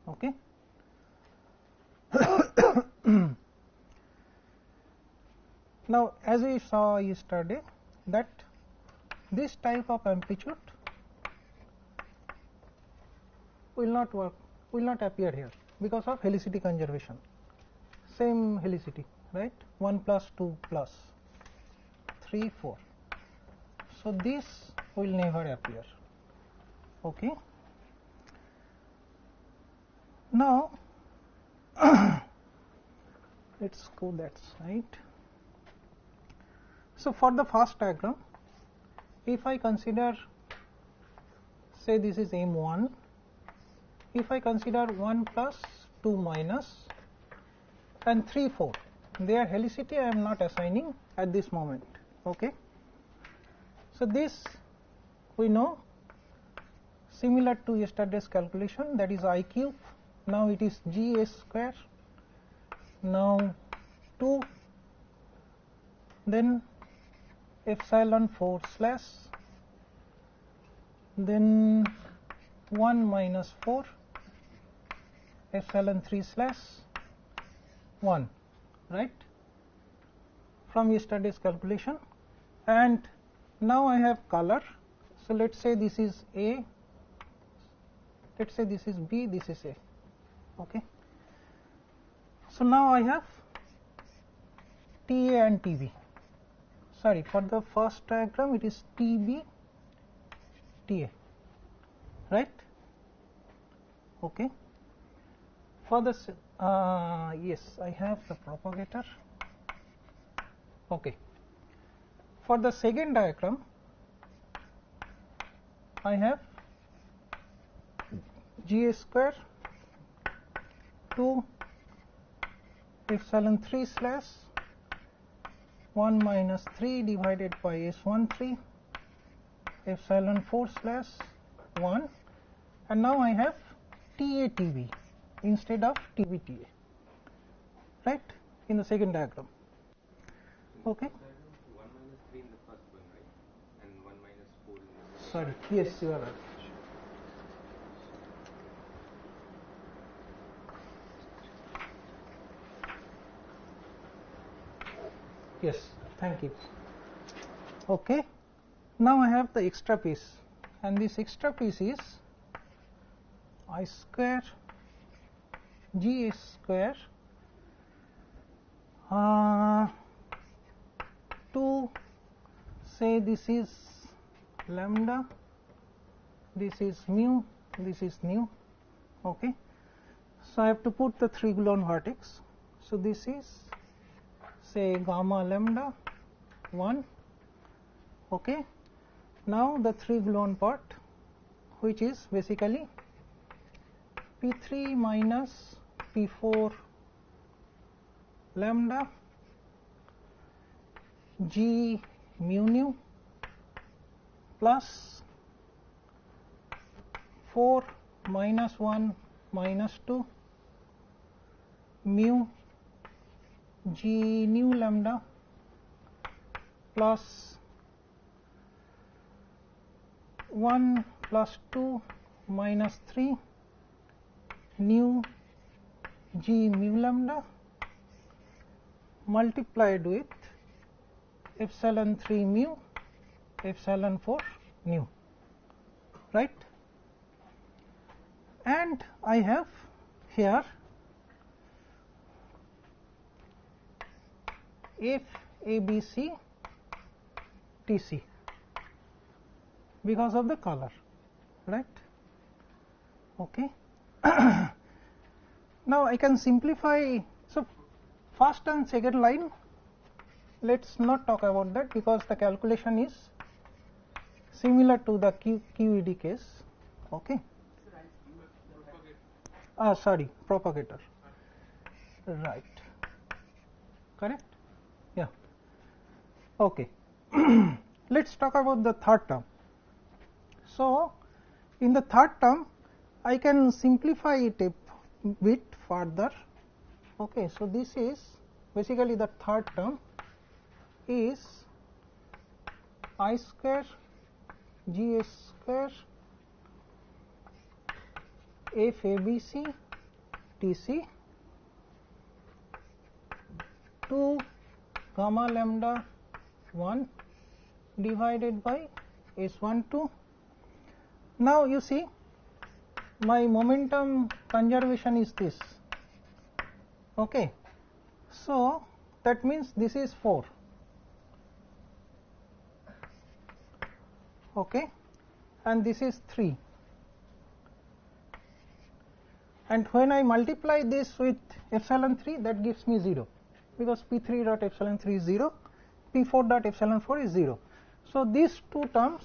Okay. Now, as we saw yesterday, that this type of amplitude will not work, will not appear here because of helicity conservation. Same helicity, right? 1 plus 2 plus 3 4. So this will never appear. Okay. Now let's go that side. So for the first diagram, if I consider, say this is M1, if I consider 1 plus 2 minus and 3 4, their helicity I am not assigning at this moment. Okay. So this we know, similar to yesterday's calculation, that is I cube. Now it is G S square, now 2, then epsilon 4 slash, then 1 minus 4 epsilon 3 slash 1, right, from yesterday's calculation. And now I have color. So let's say this is A, let's say this is B, this is A. Okay. So now I have TA and TB. Sorry, for the first diagram it is TB, TA, right? Okay. For the yes, I have the propagator. Okay. For the second diagram, I have G square 2 epsilon 3 slash 1 minus 3 divided by S13 epsilon 4 slash 1, and now I have TATB instead of TBTA, right, in the second diagram. Okay. 1 minus 3 in the first one, right, and 1 minus 4 in the second. Sorry, yes, you are right. Yes, thank you. Okay. Now I have the extra piece, and this extra piece is I square G square 2, say this is lambda, this is mu, this is nu. Okay. So I have to put the 3 gluon vertex. So this is, say, gamma lambda 1. Okay. Now the 3 gluon part, which is basically P3 minus P4 lambda G mu nu plus 4 minus 1 minus 2 mu G nu lambda plus 1 plus 2 minus 3 nu G mu lambda multiplied with epsilon 3 mu epsilon 4 nu, right? And I have here F A B C T C because of the color, right? Okay. Now I can simplify. So first and second line, let's not talk about that because the calculation is similar to the QED case. Okay. Sorry, propagator. Right. Correct? Yeah. Okay. Let's talk about the third term. So in the third term, I can simplify it a bit further. Okay. So this is basically the third term is I square G S square F A B C Tc 2 gamma lambda 1 divided by S12. Now you see my momentum conservation is this. Okay, so that means this is 4. Okay, and this is 3. And when I multiply this with epsilon 3, that gives me 0, because P3 dot epsilon 3 is 0, P4 dot epsilon 4 is 0. So these two terms,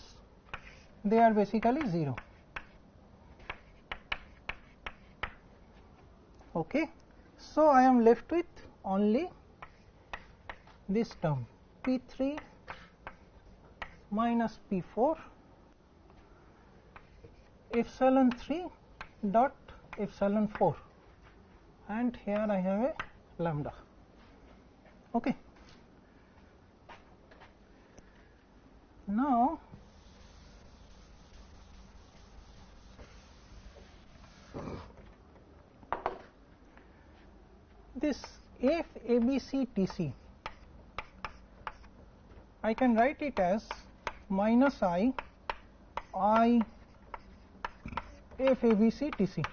they are basically 0. Okay, so I am left with only this term P3 minus P4 epsilon 3 dot epsilon 4, and here I have a lambda. Okay. Now this F ABC TC, I can write it as minus I F ABC TC,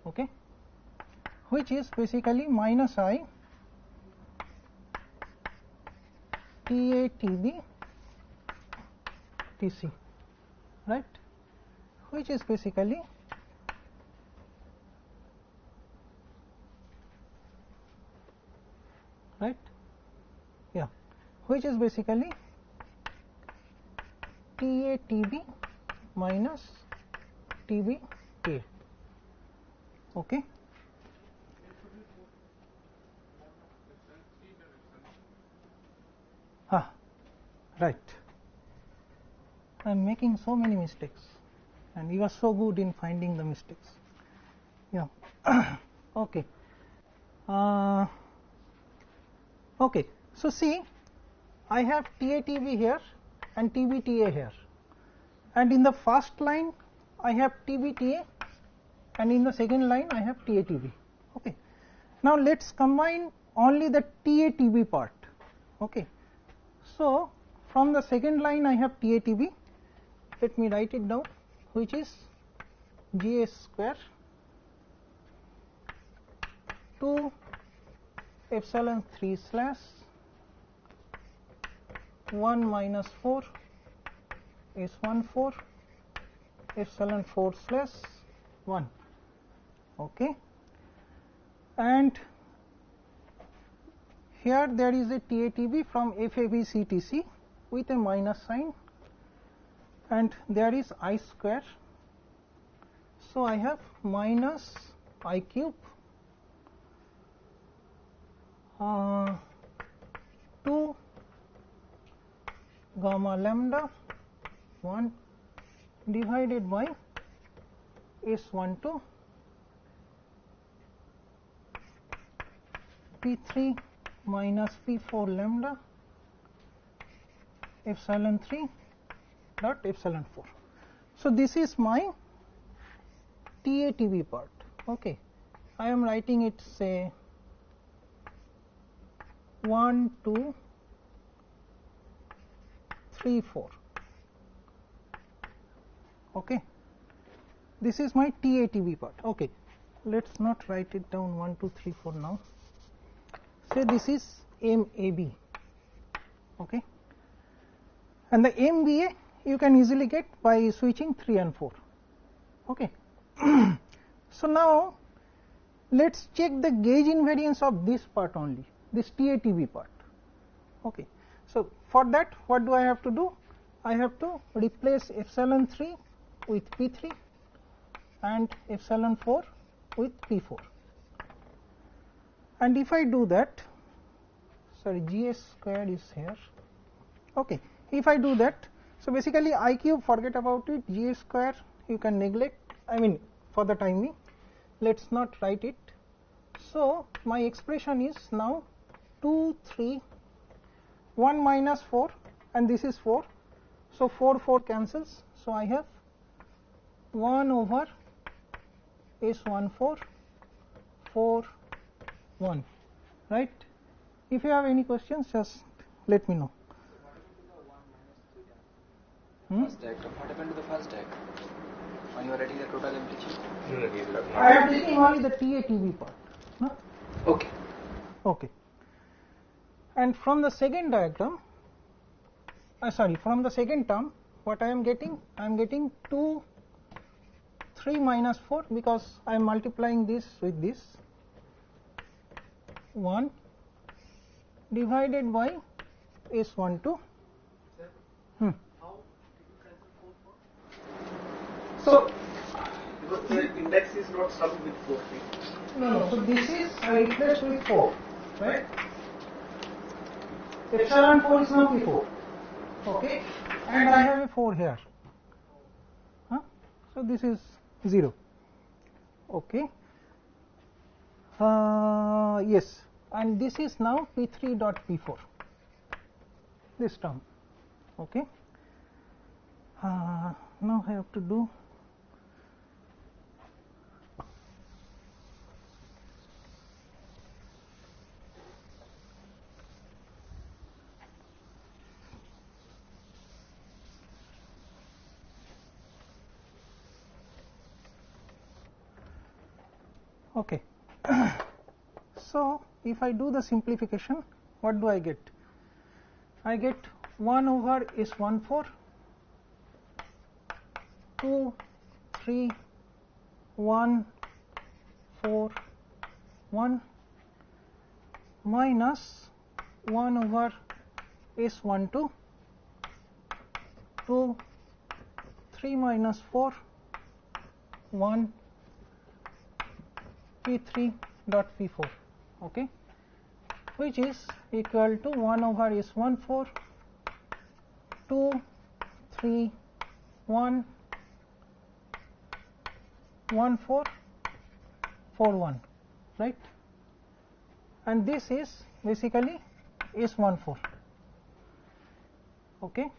okay, which is basically minus I TA TB TC, right, which is basically right, yeah, which is basically TA TB minus TB TA. Okay. Right. I am making so many mistakes, and you are so good in finding the mistakes. Yeah. Okay. Okay. So see, I have TATB here and TBTA here, and in the first line I have TBTA, and in the second line I have TATB. Okay. Now let's combine only the TATB part. Okay. So from the second line I have TATB. Let me write it down, which is GS square 2 epsilon 3 slash 1 minus 4 S14 epsilon 4 slash 1. Okay, and here there is a TATB from FABCTC with a minus sign, and there is I square. So I have minus I cube 2 gamma lambda 1 divided by S12 P3 minus P4 lambda epsilon 3 dot epsilon 4. So this is my TATB part. Okay, I am writing it, say 1 2 3 4. Okay, this is my TATB part. Okay, let's not write it down 1 2 3 4 now. Say this is MAB. Okay, and the MBA you can easily get by switching 3 and 4. Okay. So now let's check the gauge invariance of this part only, this TATB part. Okay, so for that what do I have to do? I have to replace epsilon 3 with P3 and epsilon 4 with P4, and if I do that, sorry, GS square is here. Okay, if I do that, so basically I cube, forget about it, GS square you can neglect, I mean for the time being, let's not write it. So my expression is now 2 3 1 minus 4, and this is 4, so 4 4 cancels, so I have 1 over S14 4 1, right? If you have any questions, just let me know. First diagram. What happened to the first diagram? When you are writing the total amplitude? I am taking only the TATB part. No? Okay. Okay. And from the second diagram, from the second term, what I am getting? I am getting 2, 3 minus 4 because I am multiplying this with this 1 divided by S12. So, because the index is not summed with 4. no, so this is I replaced with 4, right? Epsilon 4 is now P4, okay, and I have a 4 here, so this is 0, okay. Yes, and this is now P3 dot P4, this term, okay. Now I have to do okay. So if I do the simplification, what do I get? I get 1 over S14, 2, 3, 1, 4, 1 minus 1 over S12, 2, 3 minus 4, 1, P3 dot P4, okay, which is equal to 1 over S14, 2, 3, 1, 1, 4, 4, 1, right? And this is basically S14, okay.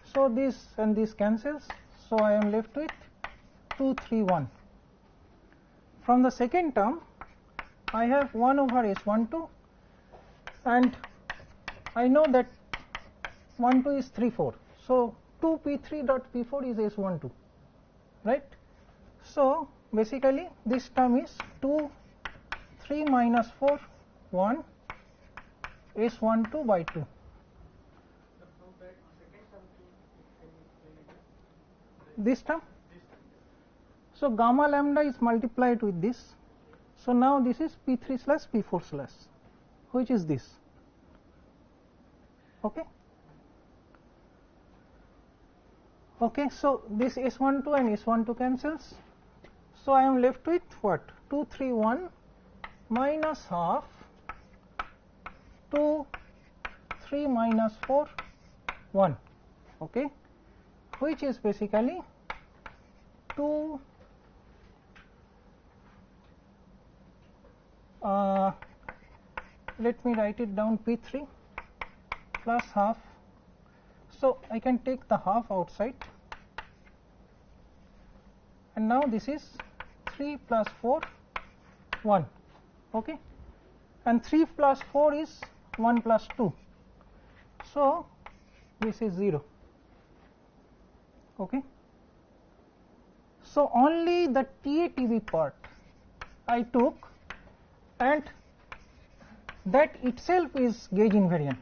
So this and this cancels, so I am left with 2, 3, 1. From the second term, I have 1 over S12, and I know that 1, 2 is 3, 4. So 2 P3 dot P4 is S12, right? So basically this term is 2, 3 minus 4, 1, S12 by 2. This term? So gamma lambda is multiplied with this. So now this is P3 slash P4 slash, which is this, okay. Okay, so this S12 and S12 cancels. So I am left with what? 2, 3, 1 minus half 2, 3 minus 4, 1, okay, which is basically 2 let me write it down, P3 plus half. So I can take the half outside, and now this is 3 plus 4, 1, okay, and 3 plus 4 is 1 plus 2, so this is 0, okay. So only the TATB part I took, and that itself is gauge invariant,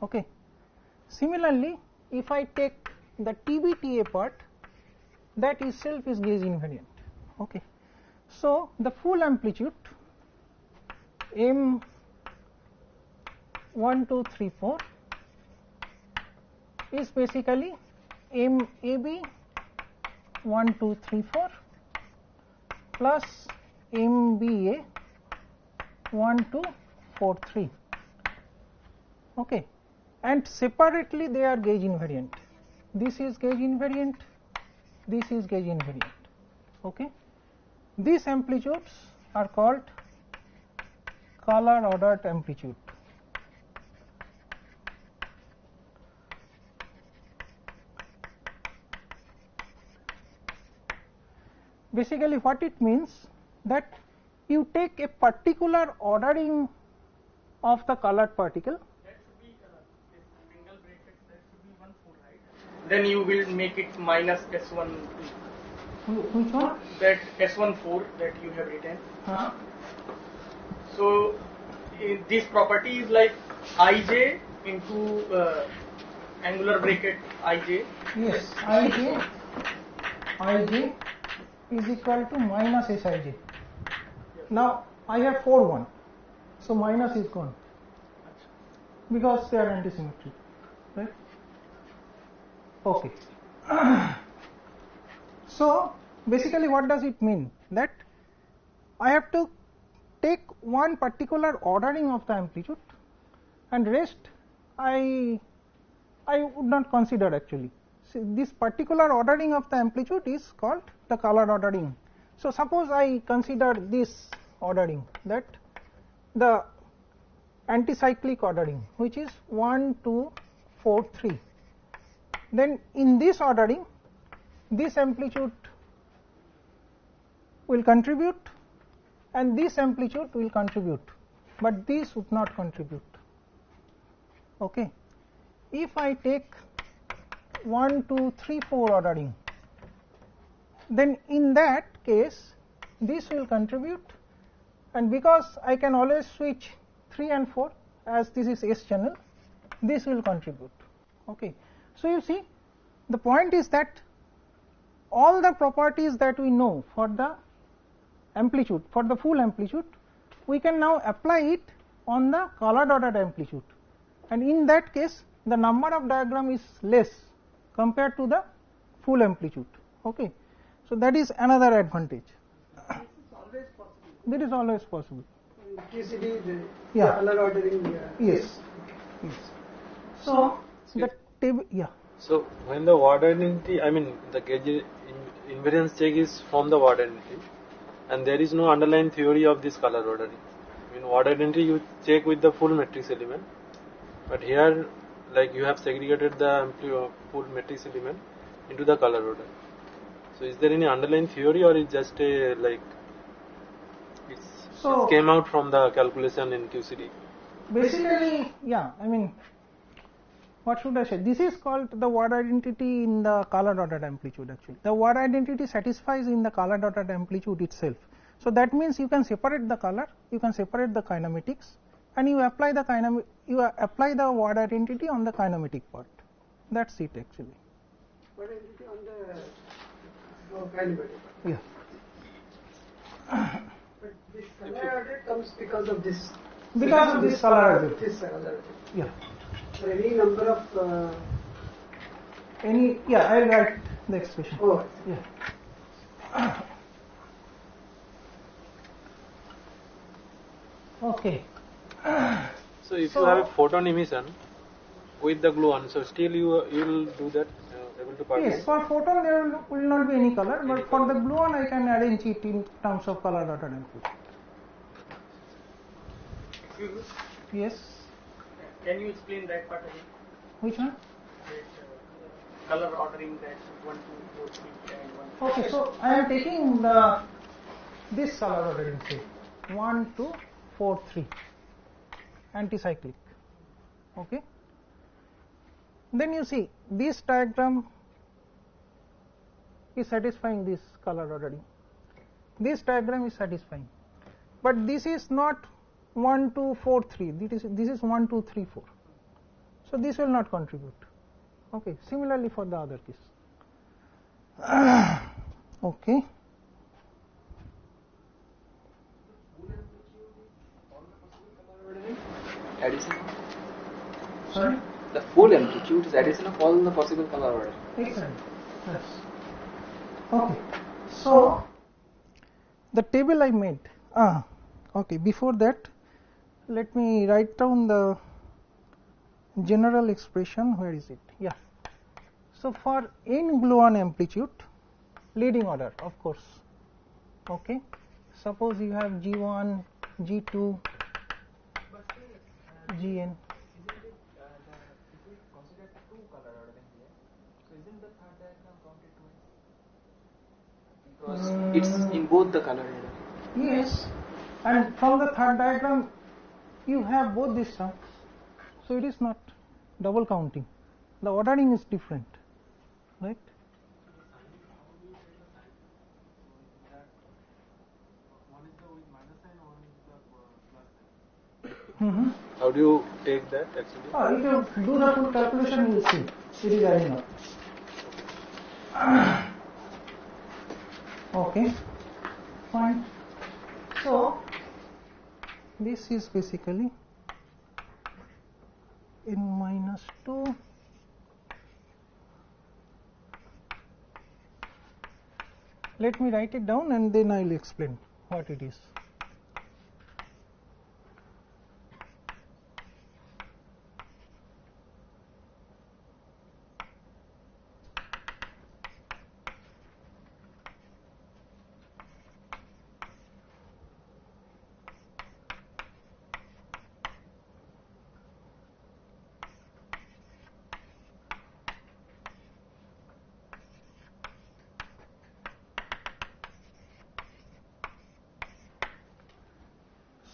okay. Similarly, if I take the TBTA part, that itself is gauge invariant, okay. So the full amplitude M 1, 2, 3, 4 is basically M AB 1, 2, 3, 4 plus MBA 1, 2, 4, 3, okay, and separately they are gauge invariant. This is gauge invariant, this is gauge invariant, okay. These amplitudes are called color ordered amplitude. basically what it means that you take a particular ordering of the colored particle. That should be this angle brackets, that should be 1 4, right? Then you will make it minus S1. Which one? That S14 that you have written. So this property is like Ij into angular bracket Ij. Yes, Ij is equal to minus Sij. Now I have 4 1, so minus is gone because they are antisymmetric, right? Okay. So basically what does it mean? That I have to take one particular ordering of the amplitude and rest I would not consider actually. So this particular ordering of the amplitude is called the color ordering. So suppose I consider this ordering, that the anticyclic ordering, which is 1 2 4 3. Then in this ordering, this amplitude will contribute and this amplitude will contribute, but this would not contribute. Okay. If I take 1 2 3 4 ordering, then in that case this will contribute, and because I can always switch 3 and 4 as this is S channel, this will contribute. Okay. So you see, the point is that all the properties that we know for the amplitude, for the full amplitude, we can now apply it on the colored ordered amplitude, and in that case the number of diagram is less compared to the full amplitude. Okay. So that is another advantage. This is always possible. That is always possible. TCD, the Yeah. color ordering. Yes. Yes. So the table, yeah. So when the word identity, I mean the gauge invariance check is from the word identity, and there is no underlying theory of this color ordering. In word identity you check with the full matrix element, but here like you have segregated the full matrix element into the color order. So is there any underlying theory, or is just a like it came out from the calculation in QCD? Basically, yeah, I mean, what should I say? This is called the word identity in the color ordered amplitude actually. The word identity satisfies in the color ordered amplitude itself. So that means you can separate the color, you can separate the kinematics, and you apply the word identity on the kinematic part. That's it actually. Word identity on the kinematic. Yeah. But this color order comes because of this. Because of this color order. This color. Yeah. For any number of. Yeah, I'll write the expression. Oh. Yeah. Okay. So if you have a photon emission with the gluon, so still you will do that, able to participate? Yes, for photon there will not be any color, but for the gluon I can arrange it in terms of color ordered amplitude. Excuse me? Yes. Can you explain that part again? Which one? That, color ordering, that 1 2 4 3 and 1. Okay, so I am taking this color ordering, say 1 2 4 3 anticyclic. Okay. Then you see this diagram is satisfying this color ordering. This diagram is satisfying, but this is not 1 2 4 3. This is 1 2 3 4. So this will not contribute. Okay. Similarly for the other case. Okay. Addition. Sorry. The full amplitude is addition of all the possible color order. Excellent. Yes. Okay. So the table I made. Okay. Before that, let me write down the general expression. Where is it? Yeah. So for n gluon amplitude, leading order, of course. Okay. Suppose you have G1, G2, Gn. If we consider two color ordering here, so isn't the third diagram counted twice? Because It's in both the color order. Yes, and from the third diagram you have both these terms, so it is not double counting. The ordering is different, right? Mm-hmm. How do you take that actually? If you do the full calculation, you will see it is adding up. Okay, fine. So this is basically n minus 2 let me write it down and then I will explain what it is.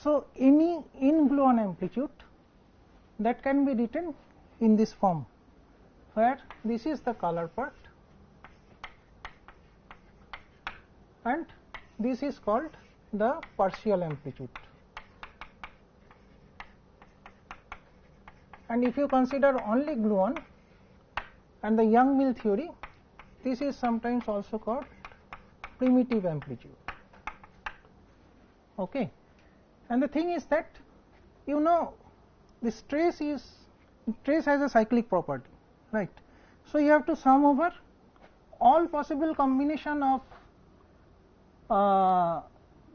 So any in-gluon amplitude that can be written in this form, where this is the color part and this is called the partial amplitude. And if you consider only gluon and the Young-Mill theory, this is sometimes also called primitive amplitude. Okay. And the thing is that, you know, this trace has a cyclic property, right? So you have to sum over all possible combination of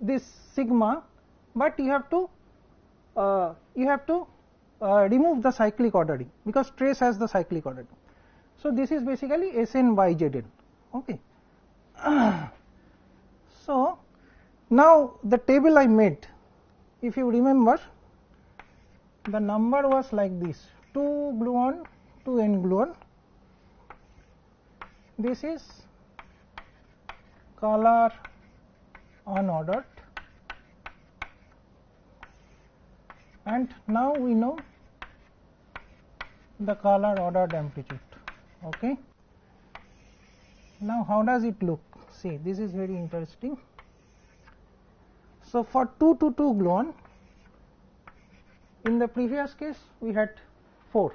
this sigma, but you have to remove the cyclic ordering, because trace has the cyclic ordering. So this is basically Sn by Zn. Okay. So now the table I made, if you remember, the number was like this: 2 gluon, 2 n-gluon. This is color unordered, and now we know the color ordered amplitude. Okay. Now how does it look? See, this is very interesting. So for 2 to 2 gluon, in the previous case we had 4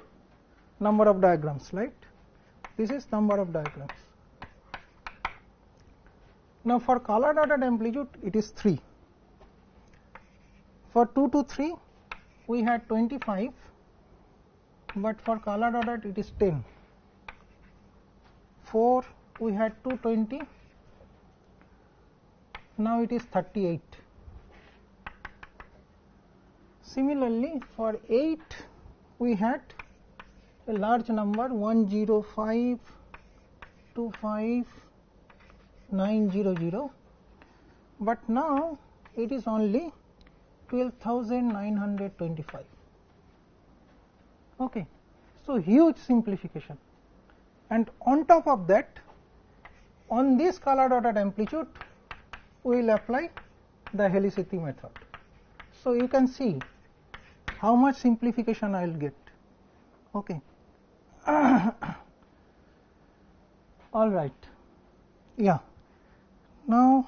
number of diagrams, right? This is number of diagrams. Now for color ordered amplitude it is 3. For 2 to 3 we had 25, but for color ordered it is 10. 4 we had 220, now it is 38. Similarly, for 8 we had a large number 105, 25, 900, but now it is only 12,925. Okay, so huge simplification. And on top of that, on this color ordered amplitude, we will apply the Helicity method. So you can see how much simplification I will get. Okay. All right. Yeah. Now,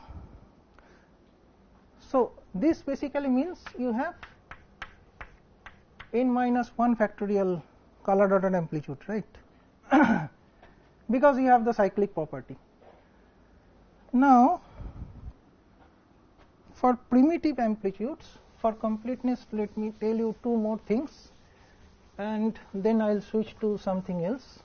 so this basically means you have n minus 1 factorial color ordered amplitude, right? Because you have the cyclic property. Now, for primitive amplitudes, for completeness, let me tell you 2 more things, and then I will switch to something else.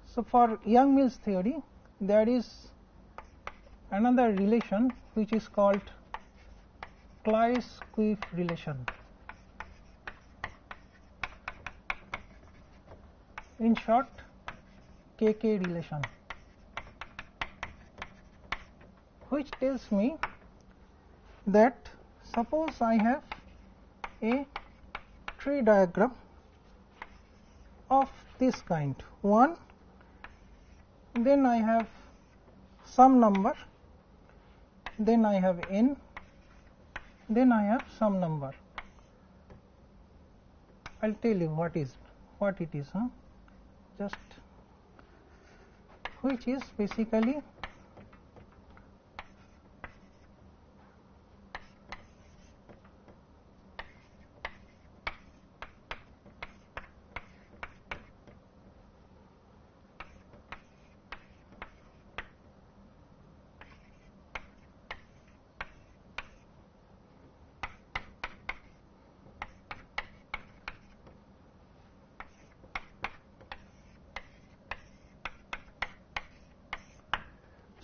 So for Young-Mill's theory, there is another relation which is called Clausius-Quiff relation. In short, KK relation, which tells me that suppose I have a tree diagram of this kind, 1, then I have some number, then I have n, then I have some number. I will tell you what it is, just which is basically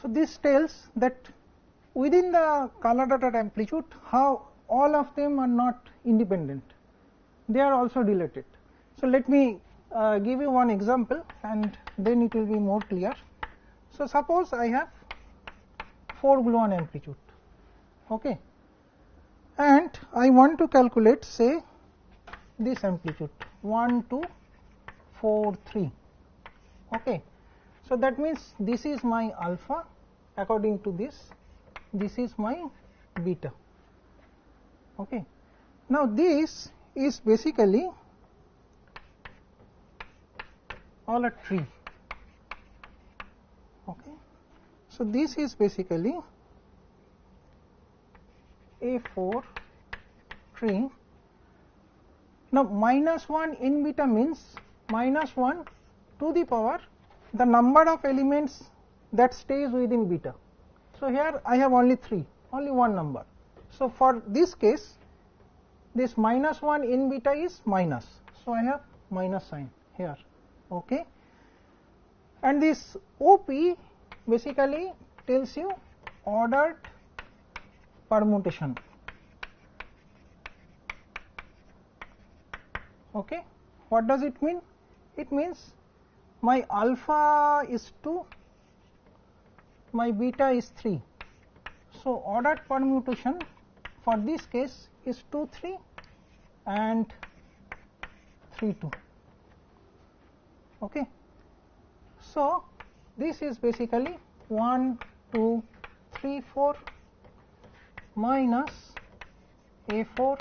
so this tells that within the color dotted amplitude how all of them are not independent, they are also related. So let me give you one example and then it will be more clear. So suppose I have 4 gluon amplitude, okay, and I want to calculate say this amplitude 1, 2, 4, 3, okay. So that means this is my alpha according to this is my beta, okay. Now this is basically all a tree, okay. So this is basically A4 tree. Now minus 1 in beta means minus 1 to the power the number of elements that stays within beta. So here I have only 3, only one number. So for this case this minus 1 in beta is minus, so I have minus sign here, okay. And this OP basically tells you ordered permutation, okay. What does it mean? It means my alpha is 2, my beta is 3, so ordered permutation for this case is 2, 3 and 3, 2, okay. So this is basically 1, 2, 3, 4 minus A4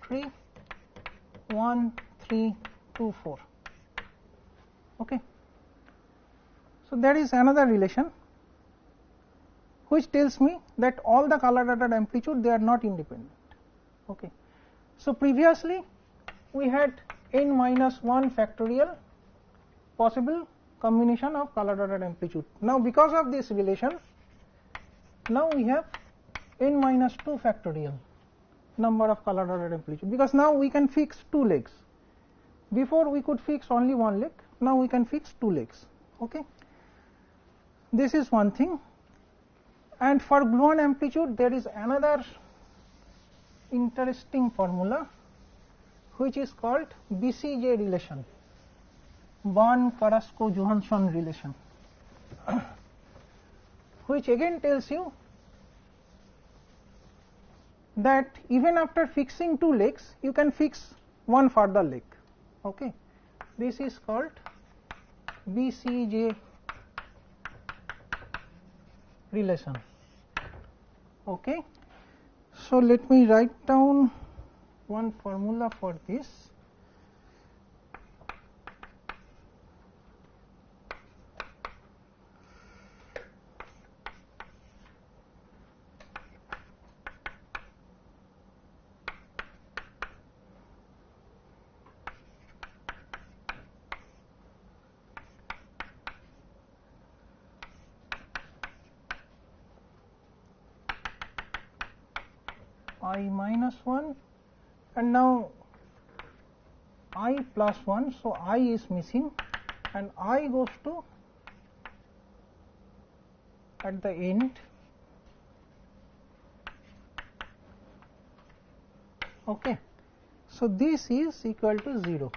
3, 1, 3, 2, 4, okay. So there is another relation which tells me that all the color dotted amplitude they are not independent, okay. So previously we had n minus 1 factorial possible combination of color dotted amplitude. Now because of this relation now we have n minus 2 factorial number of color dotted amplitude, because now we can fix 2 legs. Before we could fix only 1 leg, now we can fix 2 legs, okay. This is one thing. And for gluon amplitude there is another interesting formula which is called BCJ relation, Born-Carrasco-Johansson relation, which again tells you that even after fixing 2 legs you can fix one further leg, okay. This is called BCJ relation, okay. So let me write down one formula for this. I minus 1 and now I plus 1, so I is missing and I goes to at the end, okay. So this is equal to 0.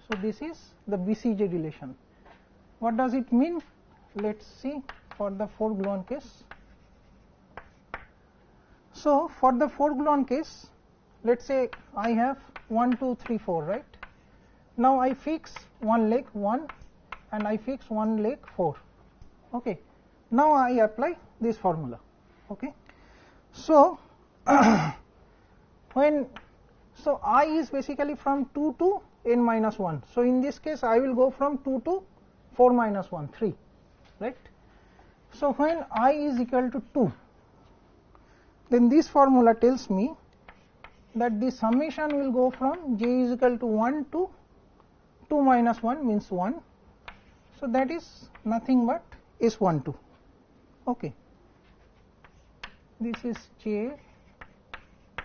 So this is the BCJ relation. What does it mean? Let us see for the 4 gluon case. So for the 4 gluon case, let's say I have 1, 2, 3, 4, right? Now I fix one leg 1 and I fix one leg 4. Okay. Now I apply this formula. Okay. So so I is basically from 2 to n minus 1. So in this case I will go from 2 to 4 minus 1, 3, right? So when I is equal to 2, then this formula tells me that the summation will go from j is equal to 1 to 2 minus 1 means 1. So that is nothing but S12. Okay. This is j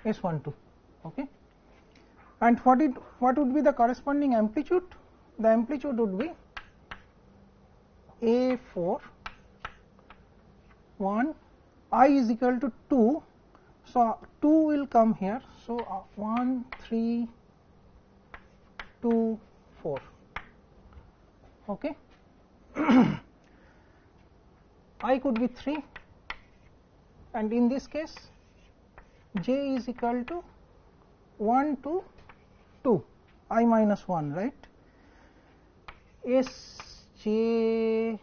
S12. Okay. And what would be the corresponding amplitude? The amplitude would be A4 1, I is equal to 2. So 2 will come here. So 1, 3, 2, 4. Okay. I could be 3, and in this case j is equal to 1 to 2, I minus 1, right? Sj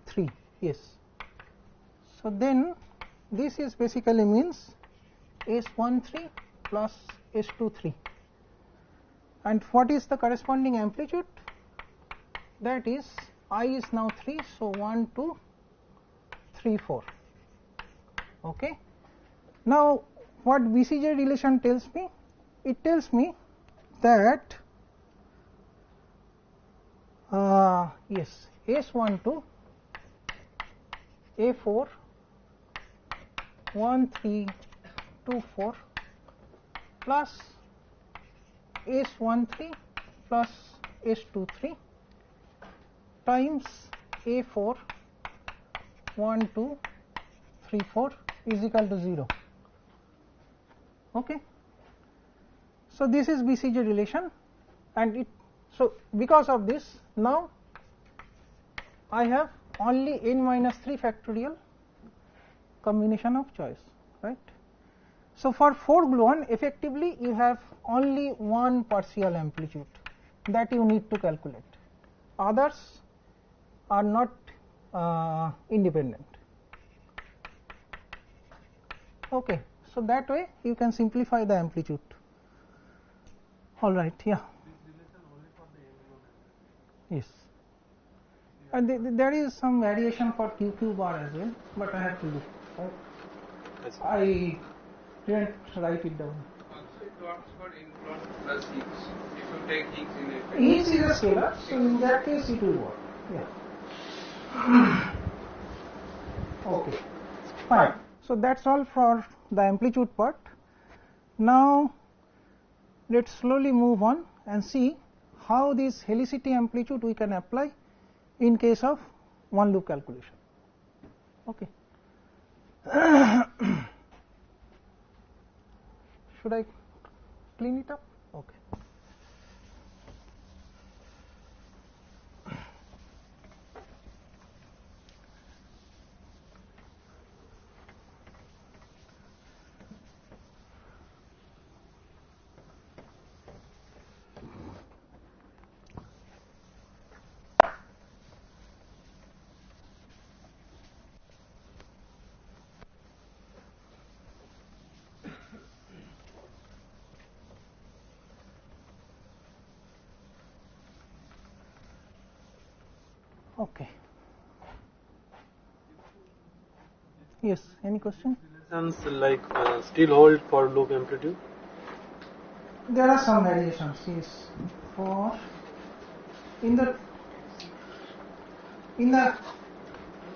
3, yes. So then this is basically means S13 plus S23, and what is the corresponding amplitude? That is I is now 3, so 1, 2, 3, 4. Okay. Now what BCJ relation tells me? It tells me that yes, S12 A4 1, 3, 2, 4 plus S13 plus S23 times A4 1, 2, 3, 4 is equal to 0. Okay. So this is BCJ relation, and so because of this now I have only n minus 3 factorial combination of choice, right? So for 4 gluon effectively you have only one partial amplitude that you need to calculate, others are not independent. Okay, so that way you can simplify the amplitude. All right, yeah. Yes, and there is some variation for QQ bar as well, but I have to look. Right? I didn't write it down. Also, it talks about influence plus Higgs. If you take Higgs in it. Higgs is a scalar, so in that case it will work. Yeah. Okay, fine. So that's all for the amplitude part. Now let's slowly move on and see how this helicity amplitude we can apply in case of one loop calculation. Okay. Should I clean it up? Okay. Okay. Yes, any question? Relations like still hold for loop amplitude? There are some variations, yes. For in the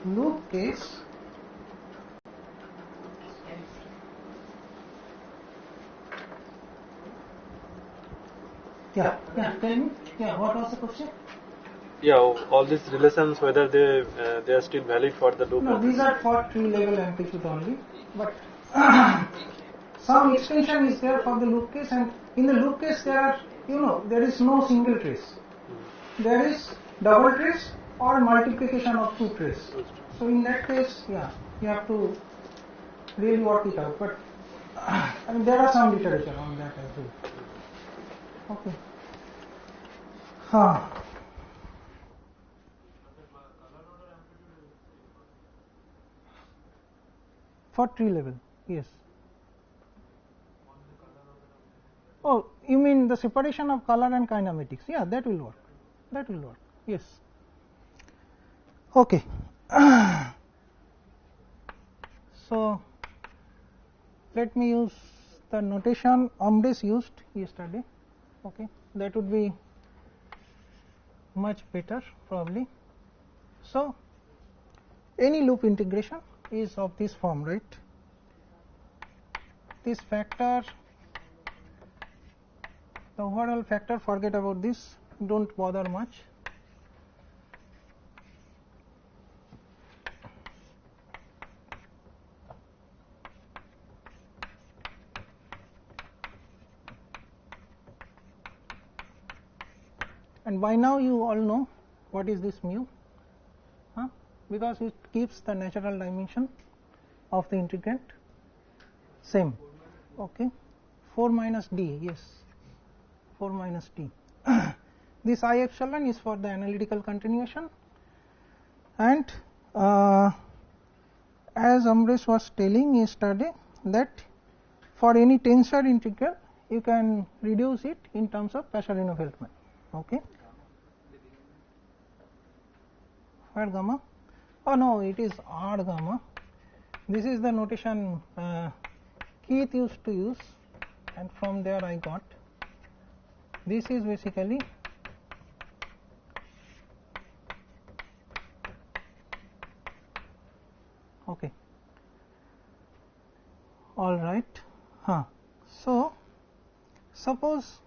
loop case, yeah, tell me, what was the question? Yeah, all these relations, whether they are still valid for the loop. No, these are for tree level amplitude only, but some extension is there for the loop case, and in the loop case there are, there is no single trace. There is double trace or multiplication of two trace. So in that case, yeah, you have to really work it out, but I mean there are some literature on that as well. Okay. For tree level, yes. Oh, you mean the separation of color and kinematics? Yeah, that will work. That will work. Yes. Okay. So let me use the notation AMPS used yesterday. Okay, that would be much better probably. So any loop integration is of this form, right? This factor, the overall factor, forget about this, don't bother much. And by now you all know what is this mu, because it keeps the natural dimension of the integrand same. Okay, 4 minus d, yes, 4 minus d. This I epsilon is for the analytical continuation, and as Amresh was telling yesterday that for any tensor integral you can reduce it in terms of Passerino-Feldman. Okay. Where gamma? Oh no, it is R gamma. This is the notation Keith used to use, and from there I got. This is basically okay. All right. So suppose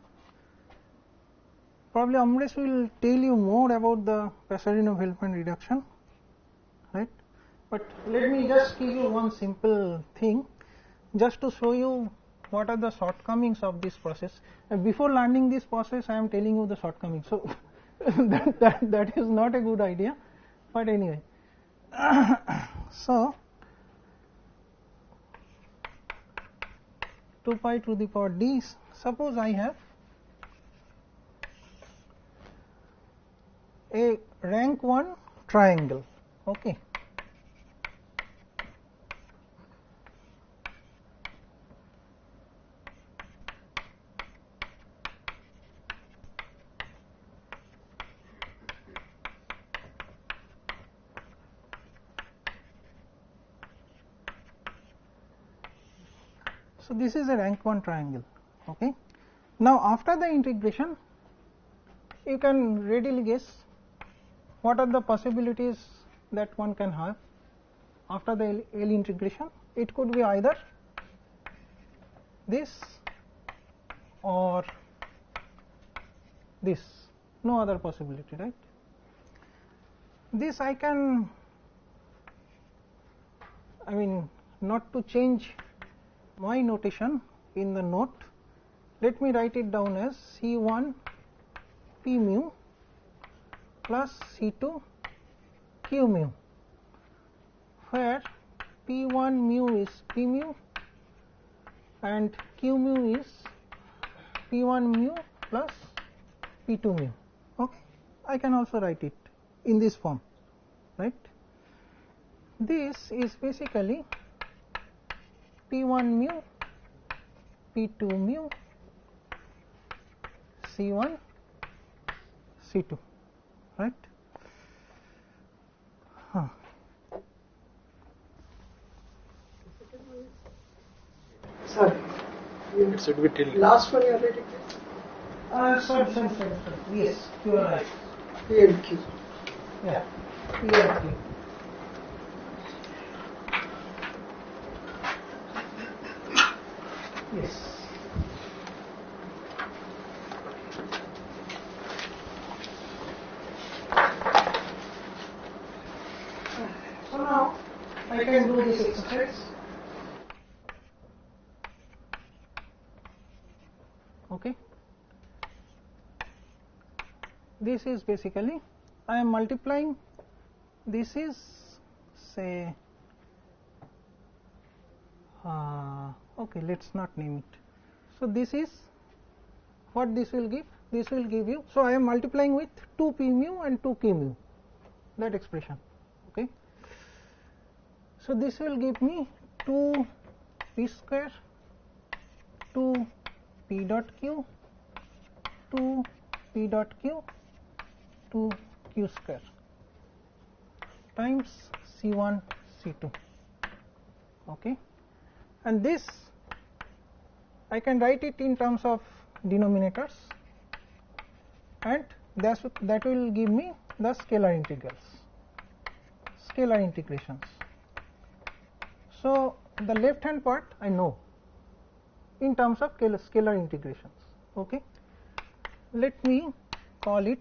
probably Amresh will tell you more about the Passerino-Feldman reduction, right? But let me just give you one simple thing, just to show you what are the shortcomings of this process. And before learning this process, I am telling you the shortcomings. So that is not a good idea. But anyway, so 2 pi to the power d. Suppose I have a rank 1 triangle. Okay. So this is a rank 1 triangle. Okay. Now after the integration, you can readily guess what are the possibilities that one can have after the L integration. It could be either this or this, no other possibility, right? This I can, I mean, not to change my notation in the note, let me write it down as C1 P mu plus C2 Q mu, where P1 mu is P mu and Q mu is P1 mu plus P2 mu. Okay, I can also write it in this form, right? This is basically P1 mu, P2 mu, C1, C2, right? Sir, It should be till last one you already did? Sorry. Yes, you are right. P and Q. Yeah, P and Q. Yes. So now I can do this exercise. Okay. This is basically, I am multiplying, this is say Okay, let's not name it. So this is what this will give. This will give you, so I am multiplying with 2 p mu and 2 q mu, that expression. Okay, so this will give me 2 p square, 2 p dot q, 2 p dot q, 2 q square times C1 C2. Okay, and this I can write it in terms of denominators, and that will give me the scalar integrations. So the left hand part I know in terms of scalar integrations. Okay, let me call it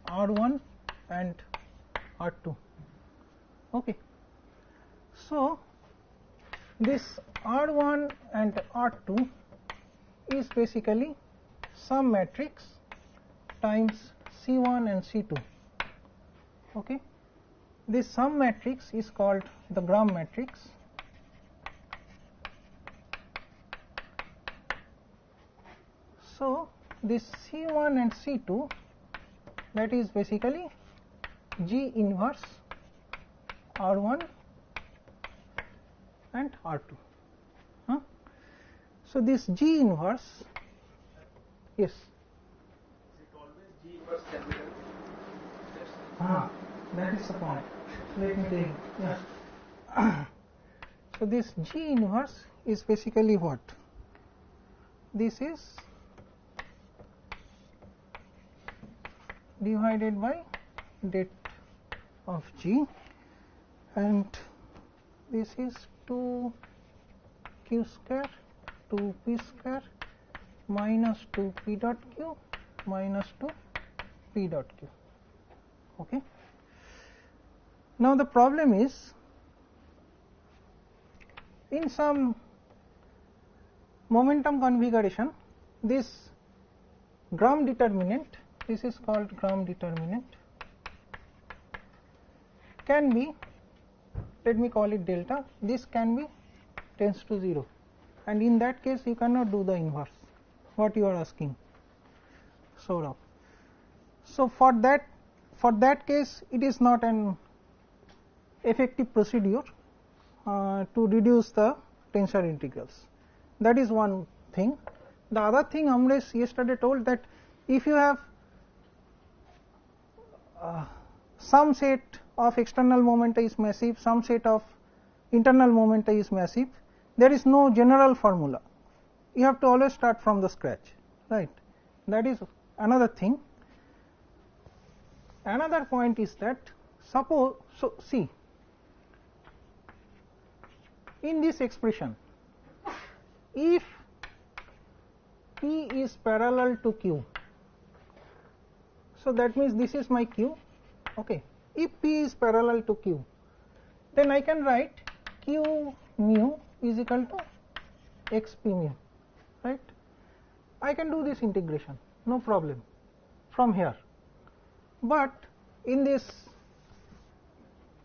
R1 and R2. Okay, so this R1 and R2 is basically sum matrix times C1 and C2. Okay, this sum matrix is called the Gram matrix. So this C1 and C2, that is basically G inverse R1 and R2. So this G inverse, yes. Is it always G inverse can be done? That is the point. Let me tell you. Yeah. So this G inverse is basically what? This is divided by det of G, and this is 2 q square 2 p square minus 2 p dot q minus 2 p dot q. Okay. Now the problem is, in some momentum configuration, this Gram determinant, this is called Gram determinant, can be, let me call it delta, this can be tends to 0, and in that case you cannot do the inverse, what you are asking, sort of. So for that case it is not an effective procedure to reduce the tensor integrals. That is one thing. The other thing Amresh yesterday told, that if you have some set of external momenta is massive, some set of internal momenta is massive, there is no general formula. You have to always start from the scratch, right? That is another thing. Another point is that, suppose, so see, in this expression, if P is parallel to Q, so that means this is my Q. Okay, if P is parallel to Q, then I can write Q mu is equal to x p mu, right? I can do this integration, no problem, from here. But in this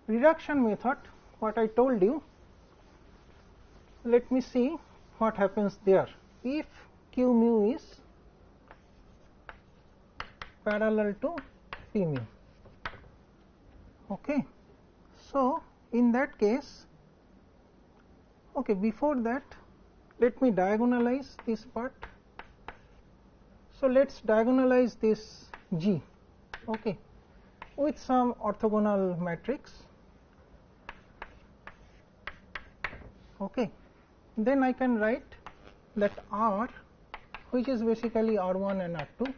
reduction method, what I told you, let me see what happens there. If Q mu is parallel to P mu. Okay, so in that case, okay, before that let me diagonalize this part. So let us diagonalize this G, okay, with some orthogonal matrix. Okay, then I can write that R, which is basically R1 and R2,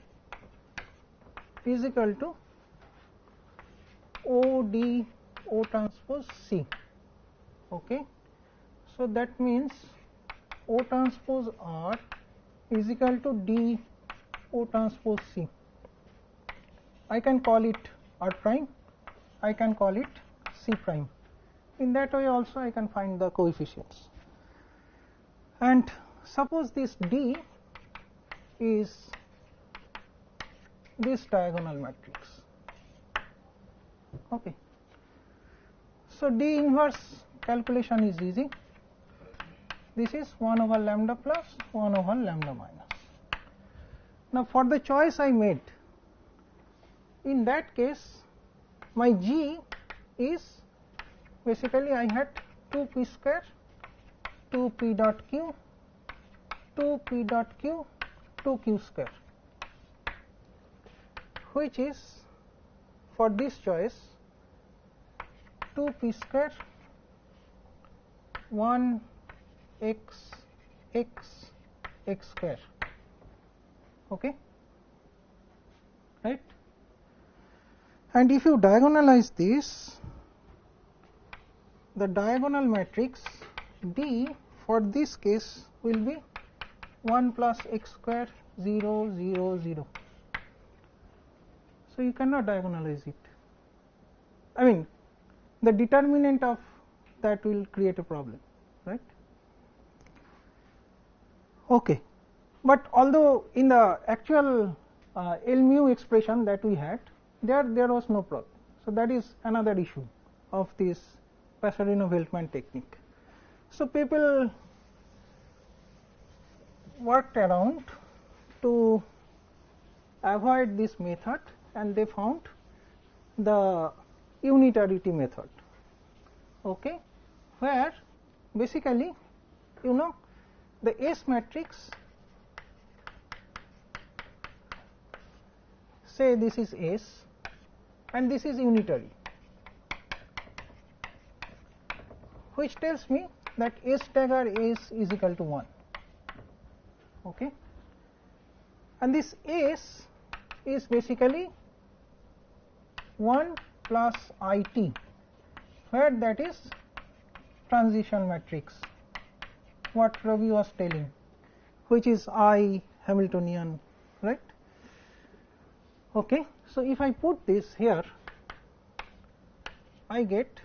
is equal to O d O transpose C. Okay, so that means O transpose R is equal to d O transpose C. I can call it R prime, I can call it C prime. In that way also I can find the coefficients. And suppose this D is this diagonal matrix. Okay, so D inverse calculation is easy. this is 1 over lambda plus 1 over lambda minus. Now for the choice I made, in that case my G is basically I had 2p square 2p dot q 2p dot q 2q square, which is for this choice 2p square 1 x square, okay, right. And if you diagonalize this, the diagonal matrix D for this case will be 1 plus x square 0 0 0. So you cannot diagonalize it. I mean, the determinant of that will create a problem, right? Okay, but although in the actual L mu expression that we had, there was no problem. So that is another issue of this Passerino-Veltman technique. So people worked around to avoid this method, and they found the unitarity method, okay, where basically you know the S matrix, say this is S and this is unitary, which tells me that S dagger S is equal to 1, okay, and this S is basically 1 plus IT, where that is transition matrix, what Ravi was telling, which is I Hamiltonian, right. Okay, so if I put this here, I get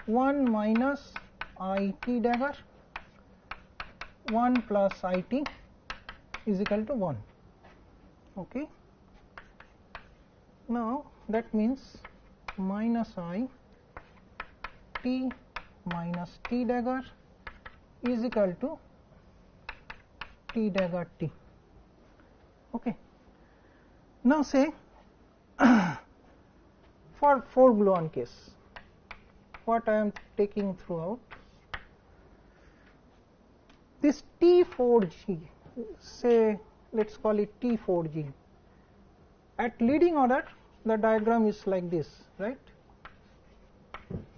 1 minus IT dagger 1 plus IT is equal to 1, okay. Now that means minus I T minus T dagger is equal to T dagger T, okay. Now say for 4 gluon case, what I am taking throughout, this T4G, say let us call it T4G, at leading order the diagram is like this, right.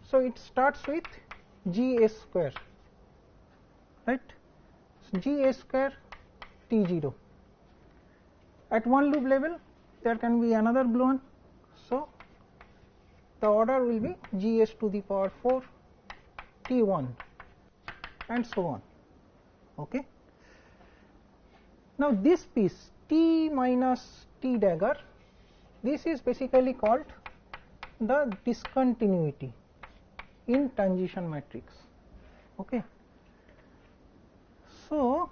So it starts with Gs square, right, so Gs square T0. At one loop level there can be another gluon, so the order will be Gs to the power 4 T1 and so on, okay. Now this piece T minus T dagger, this is basically called the discontinuity in transition matrix, okay. So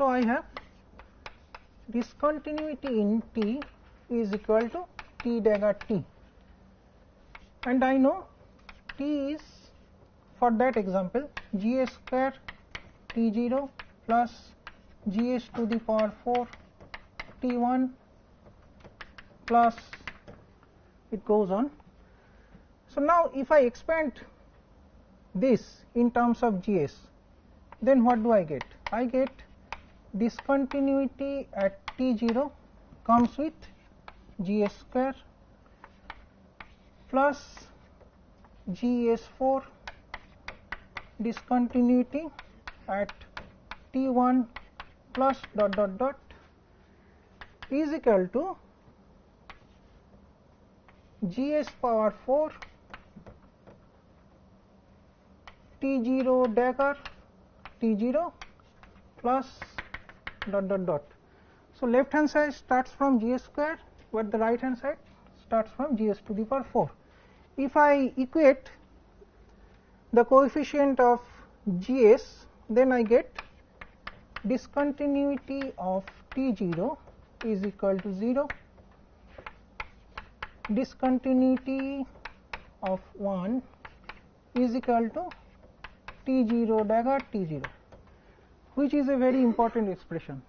I have discontinuity in T is equal to T dagger T, and I know T is, for that example, Gs square T0 plus Gs to the power 4 T1 plus it goes on. So now if I expand this in terms of Gs, then what do I get? I get discontinuity at T0 comes with Gs square plus Gs4 discontinuity at T1 plus dot dot dot is equal to Gs power 4 T0 dagger T0 plus dot dot dot. So left hand side starts from Gs square, but the right hand side starts from Gs to the power 4. If I equate the coefficient of Gs, then I get discontinuity of T0 is equal to 0, discontinuity of 1 is equal to T0 dagger T0, which is a very important expression.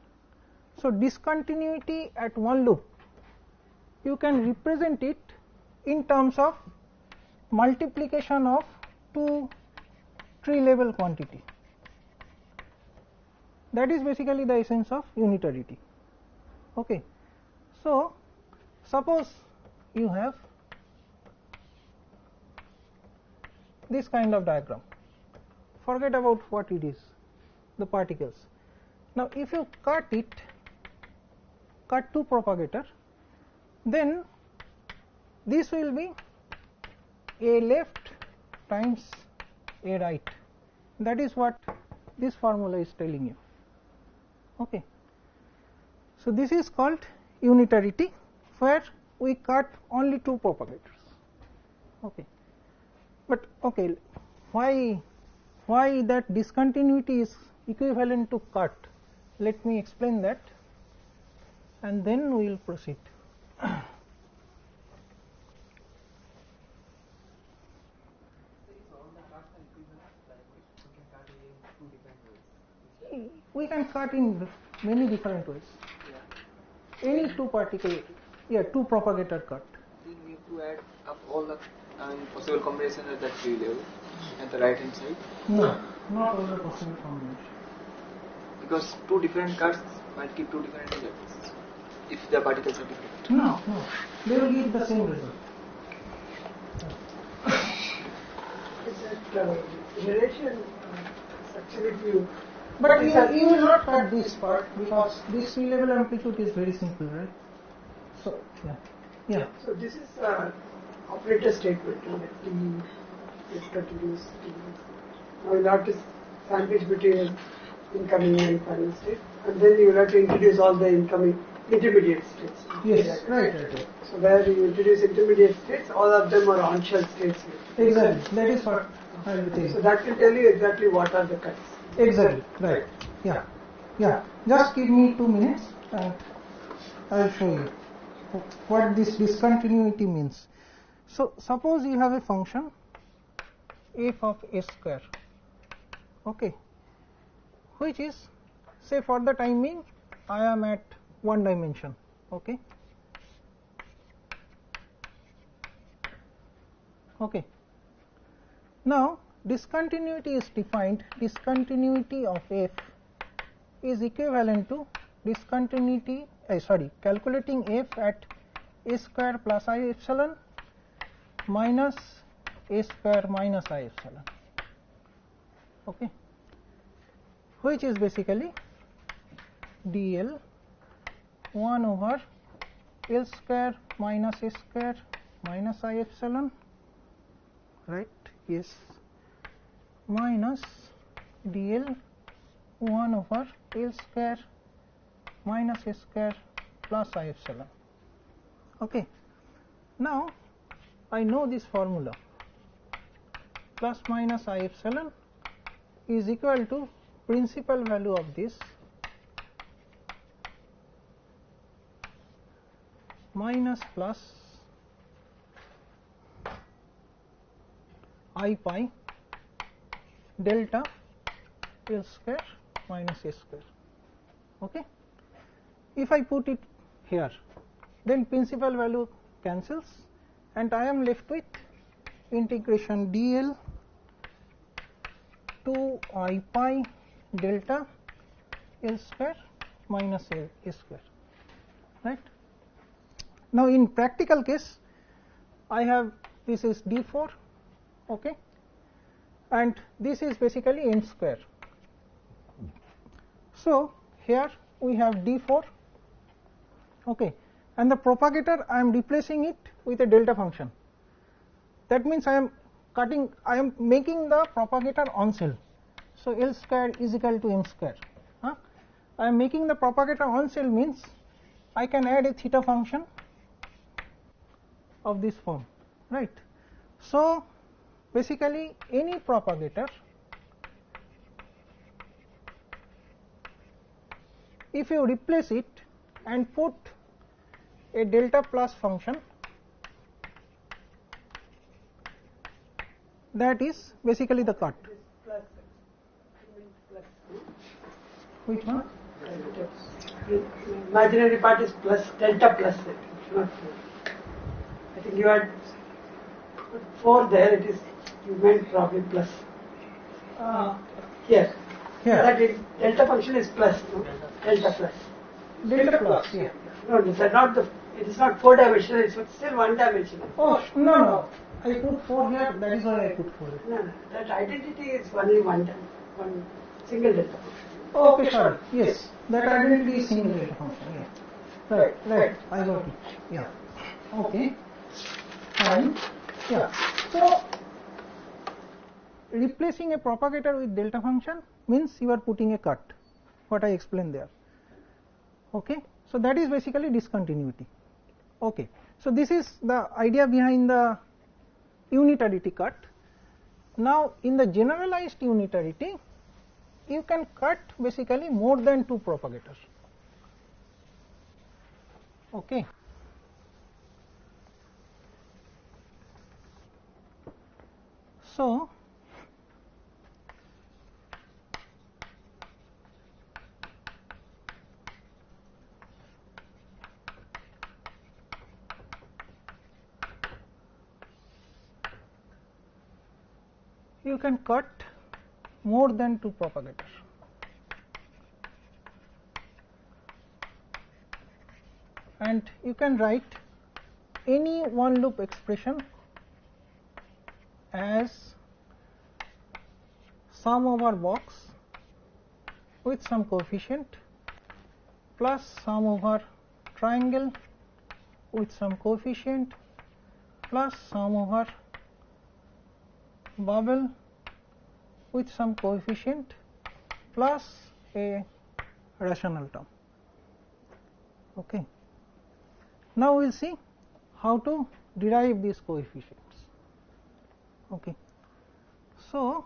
So, discontinuity at one loop, you can represent it in terms of multiplication of two tree level quantity. That is basically the essence of unitarity. Okay. So, suppose you have this kind of diagram, forget about what it is, the particles. Now, if you cut two propagator, then this will be a left times a right. That is what this formula is telling you. Okay. So, this is called unitarity, where we cut only two propagators. Okay. But okay, why that discontinuity is equivalent to cut? Let me explain that, and then we will proceed. We can cut in many different ways. Yeah. Any two particle, two propagator cut. Then we have to add up all the possible combinations at that tree level at the right hand side. No, not all the possible combinations. Because two different cuts might give two different results if the particles are different. No, they will give the same result. Is that relation actually few? But you will not cut this part because this sea level amplitude is very simple, right? So yeah. So this is operator statement in the T is continuous T. Now you will have to sandwich between incoming and final state, and then you will have to introduce all the incoming intermediate states. Yes, right. So where you introduce intermediate states, all of them are on-shell states. Exactly. That is what I will tell you. So that will tell you exactly what are the cuts. Exactly. Right. Yeah. Just give me 2 minutes and I will show you what this discontinuity means. So suppose you have a function f of a square, okay, which is, say, for the time being I am at one dimension, okay. Now discontinuity is defined, discontinuity of f is equivalent to discontinuity, calculating f at a square plus I epsilon minus a square minus I epsilon, okay, which is basically dl 1 over L square minus a square minus I epsilon, right, yes, minus dl 1 over L square minus a square plus I epsilon. Okay. Now I know this formula, plus minus I epsilon is equal to principal value of this minus plus I pi delta L square minus a square, okay. If I put it here, then principal value cancels and I am left with integration dl 2 I pi delta L square minus a square, right. Now in practical case I have, this is d4, okay, and this is basically n square. So here we have d4, okay, and the propagator I am replacing it with a delta function. That means I am making the propagator on cell. So L square is equal to m square. I am making the propagator on cell means I can add a theta function of this form, right. So basically any propagator if you replace it and put a delta plus function, that is basically the cut. Plus, Which one? imaginary part is plus, delta plus it, it's not 4. I think you had put 4 there, it is, you meant probably plus. Here. Here. That is, delta function is plus, no? Delta plus. Delta plus, yeah. No, it is not 4 dimensional, it's still 1 dimensional. Oh, no. I put 4 here, that is why I put 4 here. No, that identity is only one single delta function. Okay, sorry. Yes, that identity is single delta function. Yeah. Right. I got it. Yeah. Okay. And yeah. So replacing a propagator with delta function means you are putting a cut. What I explained there. Okay. So that is basically discontinuity. Okay. So this is the idea behind the unitarity cut. Now in the generalized unitarity, you can cut basically more than 2 propagators. Okay. So you can cut more than 2 propagators. And you can write any one loop expression as sum over box with some coefficient plus sum over triangle with some coefficient plus sum over bubble with some coefficient plus a rational term. Okay. Now we will see how to derive these coefficients. Okay. So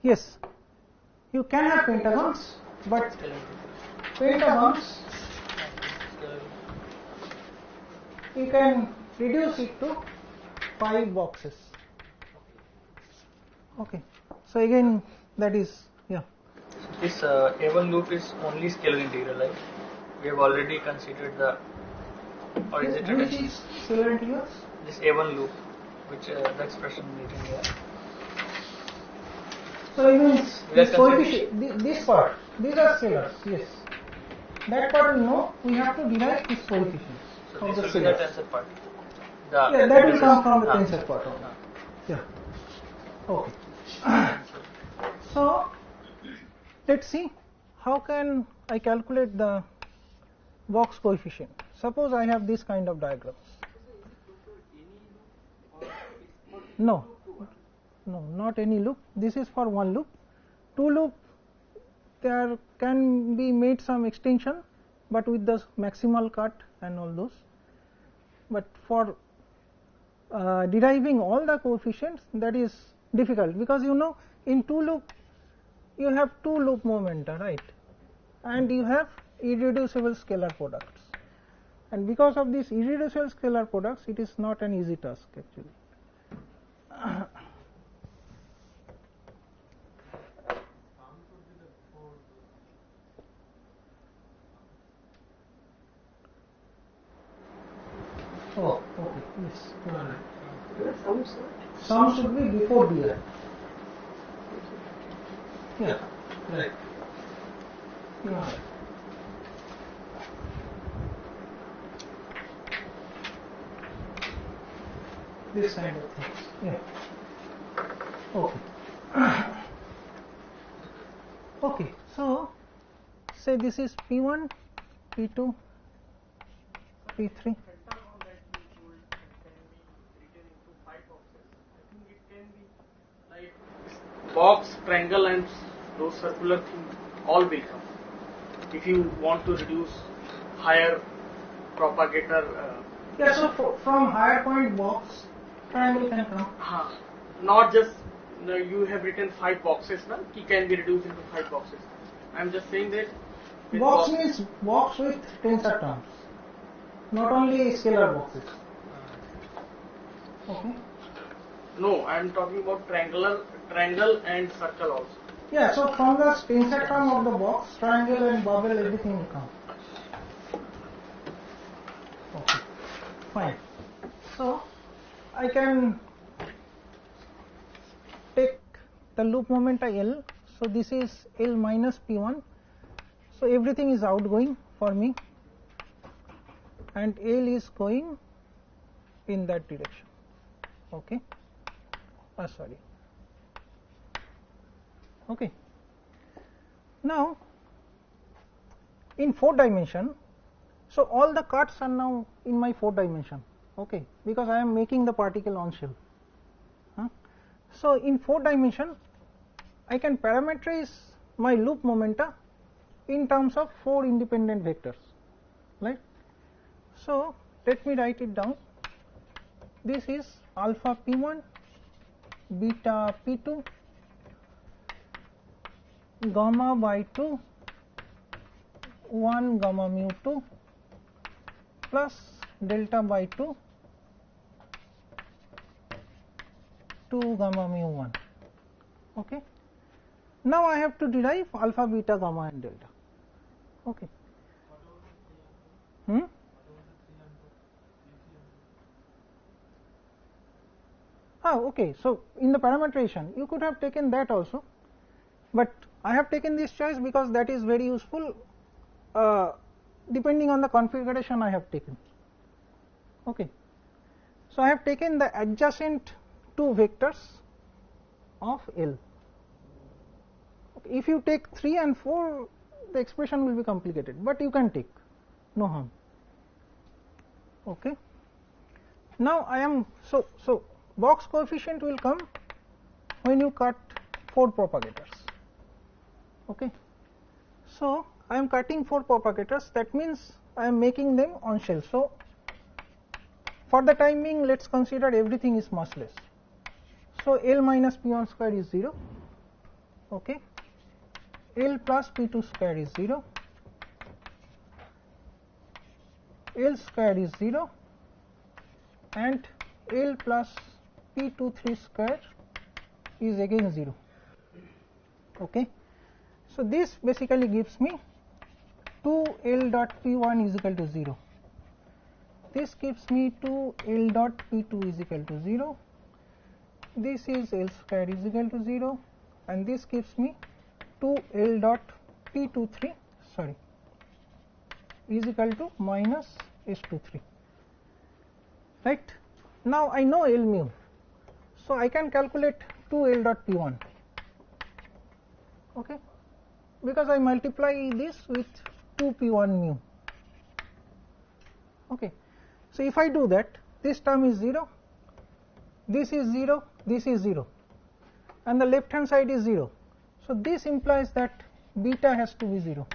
yes, you can have pentagons, but pentagons you can reduce it to 5 boxes. Okay. So again, that is, yeah. This A1 loop is only scalar integral, right? We have already considered the, or is it Which reduction? is scalar integrals? This A1 loop, which the expression written here. So it means We are this coefficient, this part, these are scalars, yes. That part we know, we have to derive this coefficient So of this the will be the scalars. tensor part. Yeah, that will come from the Ah. tensor part only. Yeah. Okay. So let's see how can I calculate the box coefficient. Suppose I have this kind of diagrams. No, not any loop. This is for one loop. 2 loop, there can be made some extension, but with the maximal cut and all those. But for deriving all the coefficients, that is difficult, because you know in 2 loop you have 2 loop momenta, right, and you have irreducible scalar products, and because of these irreducible scalar products, it is not an easy task actually. Oh, okay, yes, you are right. Some should be before DI. Yeah, right. You are right. This kind of things. Yeah. Okay. Okay. So say this is P1, P2, P3. Pentagon that you told can be written into 5 boxes. I think it can be like box, triangle, and those circular things all will come. if you want to reduce higher propagator. Yeah, so from higher point box, triangle can come. Not just you have written 5 boxes, now it can be reduced into 5 boxes. I'm just saying that Box means box with tensor terms, not only scalar boxes. Okay. No, I'm talking about triangle and circle also. Yeah, so from the tensor term of the box, triangle and bubble, everything will come. Okay, fine. So I can take the loop momenta L. So this is L minus P1. So everything is outgoing for me, and L is going in that direction. Okay. Sorry. Okay. Now in 4 dimension, so all the cuts are now in my 4 dimension. Okay, because I am making the particle on shell. So in 4 dimension, I can parameterize my loop momenta in terms of 4 independent vectors, right? So let me write it down. This is alpha p1, beta p2, gamma by 2, 1 gamma mu 2 plus delta by 2, 2 gamma mu 1. Okay. Now I have to derive alpha, beta, gamma and delta. Okay. Okay. So in the parameterization, you could have taken that also, but I have taken this choice because that is very useful depending on the configuration I have taken. Okay. So I have taken the adjacent 2 vectors of L. Okay. If you take 3 and 4, the expression will be complicated, but you can take, no harm. Okay. Now I am so box coefficient will come when you cut 4 propagators. Okay. So I am cutting 4 propagators, that means I am making them on shell. So for the time being, let us consider everything is massless. So L minus P1 square is 0. Okay. L plus P2 square is 0. L square is 0, and L plus P23 square is again 0. Okay. So this basically gives me 2L dot P1 is equal to 0. This gives me 2L dot P2 is equal to 0. This is L square is equal to 0, and this gives me 2L dot P23 is equal to minus S23. Right. Now I know L mu, so I can calculate 2L dot P1. Okay, because I multiply this with 2P1 mu. Okay. So if I do that, this term is 0, this is 0, this is 0, and the left hand side is 0. So this implies that beta has to be 0.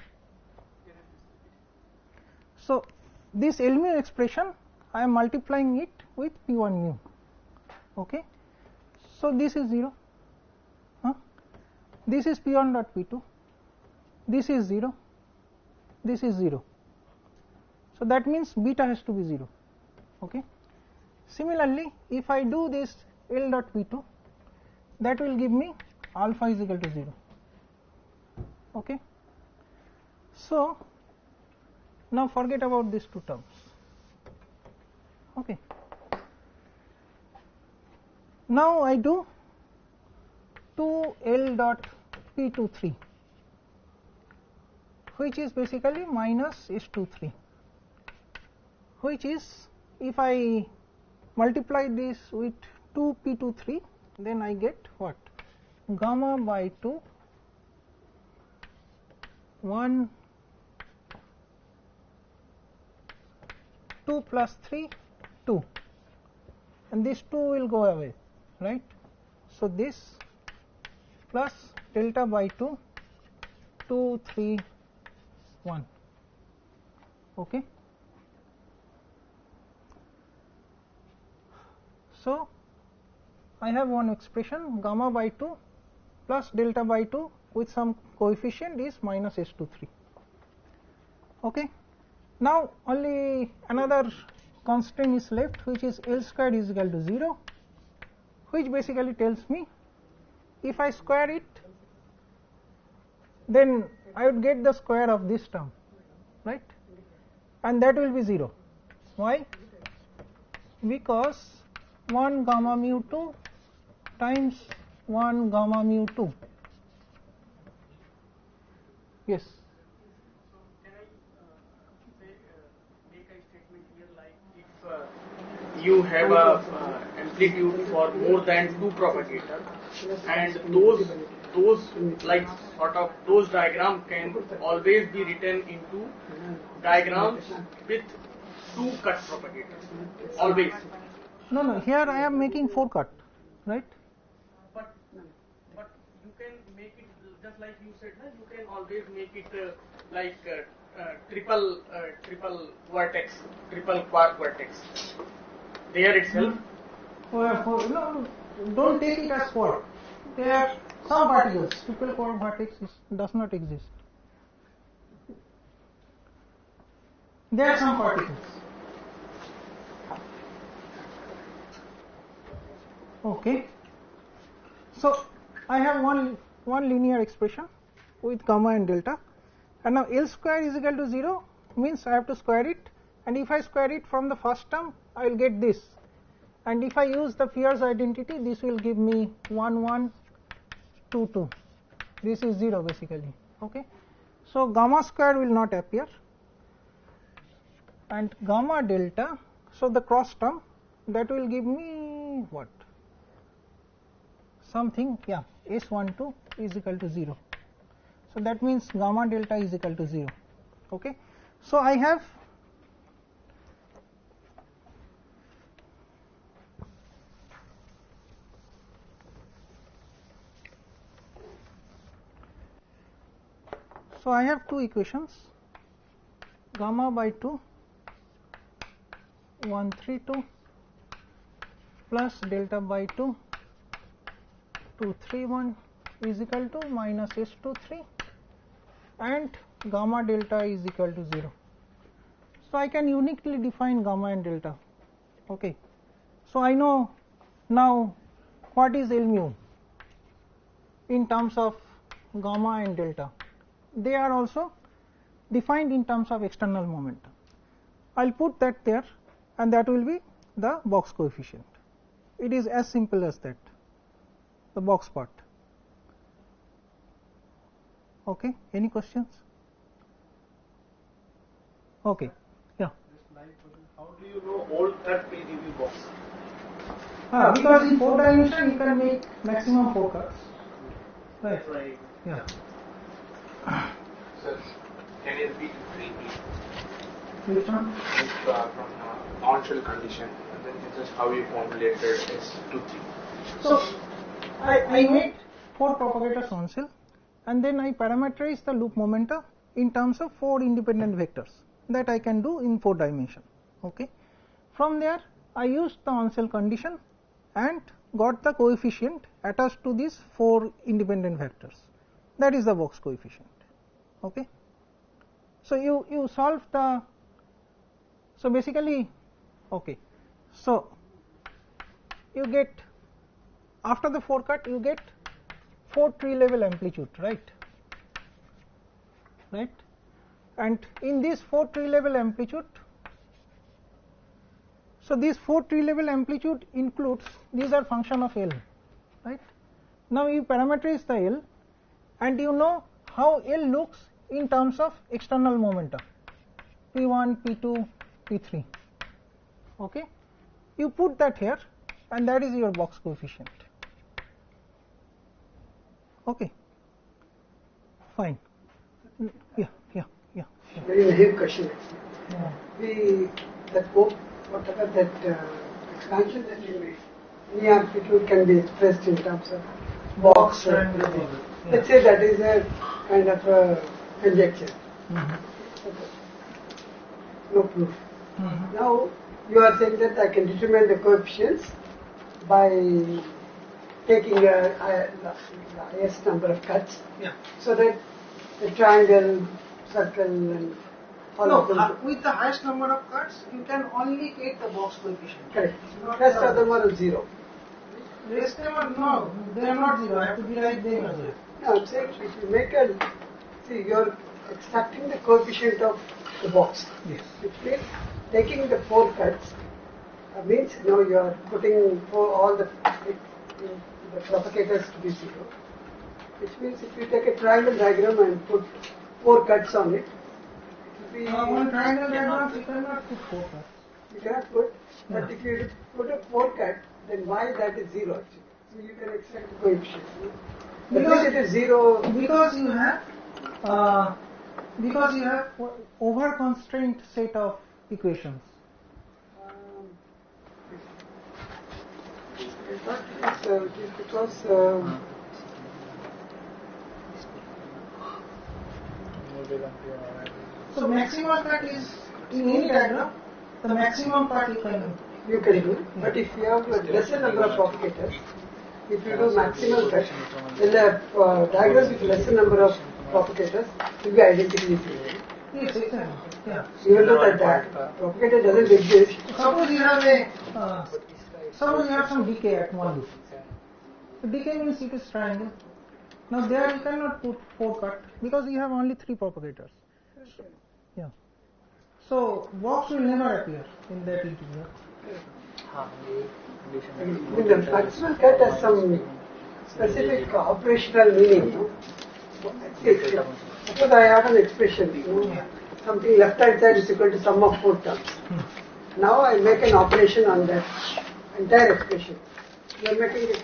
So this L mu expression, I am multiplying it with P1 mu. Okay. So this is 0. This is P1 dot P2. This is 0. This is 0. So that means beta has to be 0. Okay. Similarly, if I do this L dot P2, that will give me alpha is equal to 0. Okay. So now forget about these 2 terms. Okay. Now I do 2L dot P23, which is basically minus S23, which is, if I multiply this with 2P23, then I get what? Gamma by 2, 1, 2 plus 3, 2, and this 2 will go away, right? So this plus delta by 2, 2, 3, 1. Okay. So I have one expression gamma by 2 plus delta by 2 with some coefficient is minus S23. Okay. Now only another constraint is left, which is L square is equal to 0, which basically tells me if I square it, then I would get the square of this term, right, and that will be 0. Why? Because 1 gamma mu 2 times 1 gamma mu 2. Yes. So can I say make a statement here like if you have a amplitude for more than 2 propagator, and those like sort of those diagram can always be written into diagrams with 2 cut propagators, always. No, here I am making 4 cut, right? But you can make it just like you said, na, you can always make it like triple vertex, triple quark vertex. There itself. No, don't take it as quark. There are some particles. Triple quark vertex does not exist. There are some particles. Okay. So I have one linear expression with gamma and delta, and now L square is equal to 0 means I have to square it, and if I square it from the first term I will get this, and if I use the Pierce identity this will give me 1 1 2 2. This is 0 basically. Okay. So gamma square will not appear, and gamma delta, so the cross term, that will give me what? Something, yeah, S12 is equal to 0. So that means gamma delta is equal to 0. Okay. So I have two equations, gamma by 2 132 plus delta by 2 231 is equal to minus S23, and gamma delta is equal to 0. So I can uniquely define gamma and delta. Okay. So I know now what is L mu in terms of gamma and delta. They are also defined in terms of external momentum. I will put that there, and that will be the box coefficient. It is as simple as that, the box part. Okay. Any questions? Okay. Yeah. How do you know all cut PDB box? Because in 4 dimension you can make maximum 4 cuts. Right. Yeah. Sir, can you repeat it briefly? Which one? From on-shell condition, and then this is how you formulated S23. So I made 4 propagators on cell, and then I parameterize the loop momenta in terms of 4 independent vectors that I can do in 4 dimension. Okay. From there I used the on cell condition and got the coefficient attached to these 4 independent vectors. That is the box coefficient. Okay. So you solve the, so basically, okay, so you get, after the 4 cut you get 4 tree level amplitude, right, and in this 4 tree level amplitude, so this 4 tree level amplitude includes, these are function of L, right. Now you parameterize the L, and you know how L looks in terms of external momentum, P1, P2, P3. Okay. You put that here, and that is your box coefficient. Okay. Fine. Yeah. Very naive question. Yeah. Whatever that expansion that you made, any amplitude can be expressed in terms of box. Yeah. Let's say that is a kind of a conjecture. Mm-hmm. No proof. Now you are saying that I can determine the coefficients by taking the highest number of cuts. Yeah. So that the triangle, circle, and all of them. With the highest number of cuts, you can only take the box coefficient. Correct. Rest of them are 0. Rest them are no, they are not 0. I have to derive them as well. No, I'm saying if you make a, see, you're extracting the coefficient of the box. Yes. Which means taking the 4 cuts means you are putting all the propagators to be 0. Which means if you take a triangle diagram and put 4 cuts on it, it will be One triangle diagram, you cannot put 4 cuts. you cannot put, but if you put a 4 cut, then why that is 0 actually. So you can extract the coefficient. Because it is 0. Because you have over constraint set of equations. I thought it is because So maximum cut is in any diagram, the maximum cut you can do. you can do, but if you have a lesser number of propagators, if you do maximal cut, then the diagram with lesser number of propagators will be identically similar. Yes, exactly. Yeah. Even though that propagator doesn't exist, Suppose you have suppose you have some decay at one loop. So decay means it is triangle. Now there you cannot put 4 cut because you have only 3 propagators. Yeah. So box will never appear in that integral. the maximal cut has some specific operational meaning. No? Suppose I have an expression, something left hand side is equal to sum of 4 terms. Now I make an operation on that entire expression. You are making it.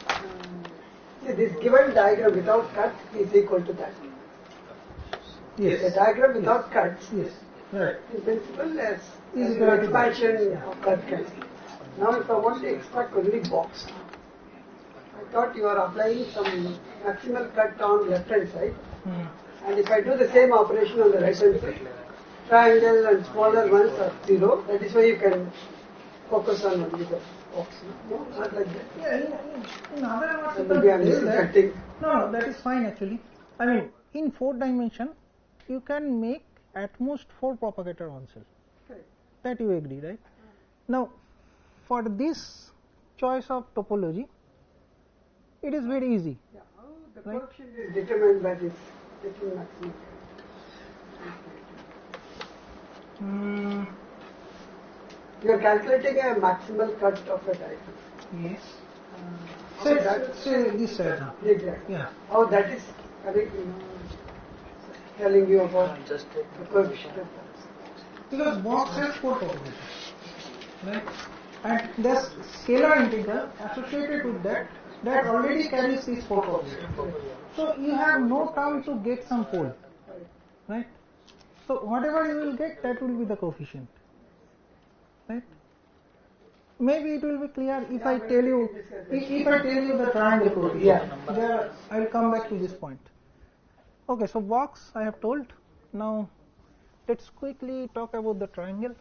See, this given diagram without cut is equal to that. Yes. The diagram without cuts, Yes. Right. in principle, as Is an equal to expansion that. of cut can. Now, if I want to extract only box, I thought you are applying some maximal cut on left hand side, and if I do the same operation on the right hand side, triangle and smaller ones are 0. That is why you can focus on only the box. No, not like that. Yeah, in other words, you Maybe I'm can tell that. misinterpreting. No, that is fine actually. I mean, in 4 dimension, you can make at most 4 propagator on cell. That you agree, right? Now, for this choice of topology, it is very easy. Yeah, how the Right. coefficient is determined by this taking maximum cut. You are calculating a maximal cut of a diagram. Yes. How that- Say this diagram. Exactly. Yeah. How that is telling you about Just take the coefficient of Because box has 4 propagators, right? And the scalar integral associated with that already carries these 4 propagators. So you have no term to get some pole, right? So whatever you will get, that will be the coefficient, right? Maybe it will be clear if I tell you if I tell you the triangle coefficient. Yeah. There I will come back to this point. Okay, so box I have told. Now let's quickly talk about the triangle.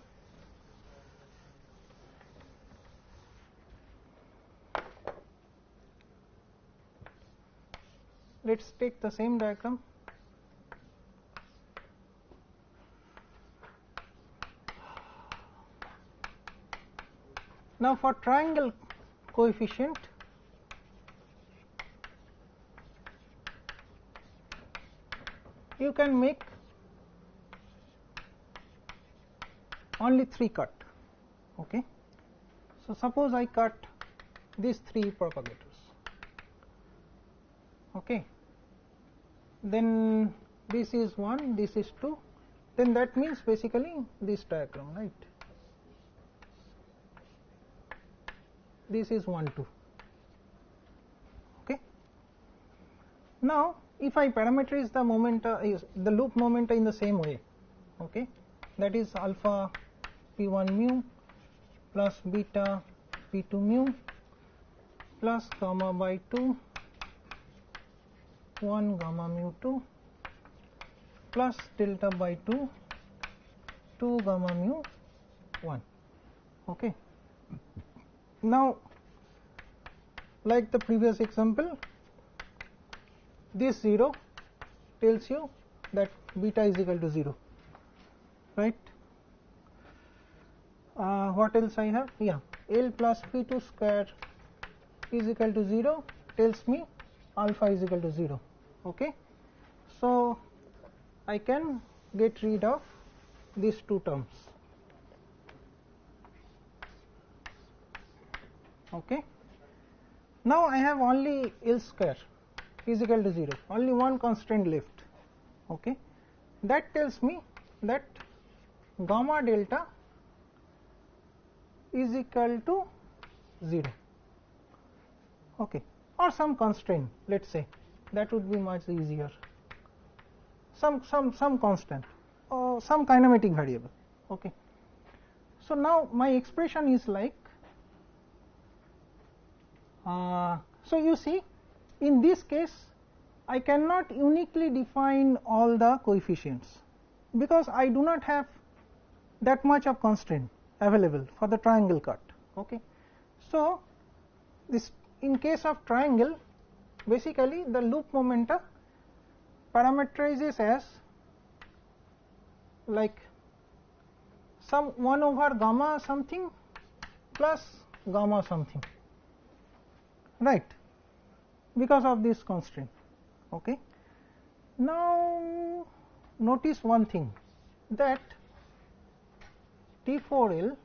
Let's take the same diagram. Now for triangle coefficient, you can make only 3 cut. Okay. So suppose I cut these 3 propagators. Okay. Then this is 1, this is 2. Then that means basically this diagram, right? This is 1, 2. Okay. Now, if I parameterize the momenta, the loop momenta in the same way, okay, that is alpha p1 mu plus beta p2 mu plus gamma by 2 1 gamma mu 2 plus delta by 2 2 gamma mu 1. Okay. Now, like the previous example, this 0 tells you that beta is equal to 0, right? What else I have? Yeah, L plus P2 square is equal to 0 tells me alpha is equal to 0. Okay, so I can get rid of these two terms. Okay, now I have only L square is equal to 0, only one constant left. Okay, that tells me that gamma delta is equal to 0. Okay, or some constraint, let's say, that would be much easier. Some constant or some kinematic variable. Okay, so now my expression is like, so you see, in this case I cannot uniquely define all the coefficients because I do not have that much of constraint available for the triangle cut. Okay, so this, in case of triangle, basically the loop momenta parameterizes as like some 1 over gamma something plus gamma something, right, because of this constraint. Okay, now notice one thing, that T4L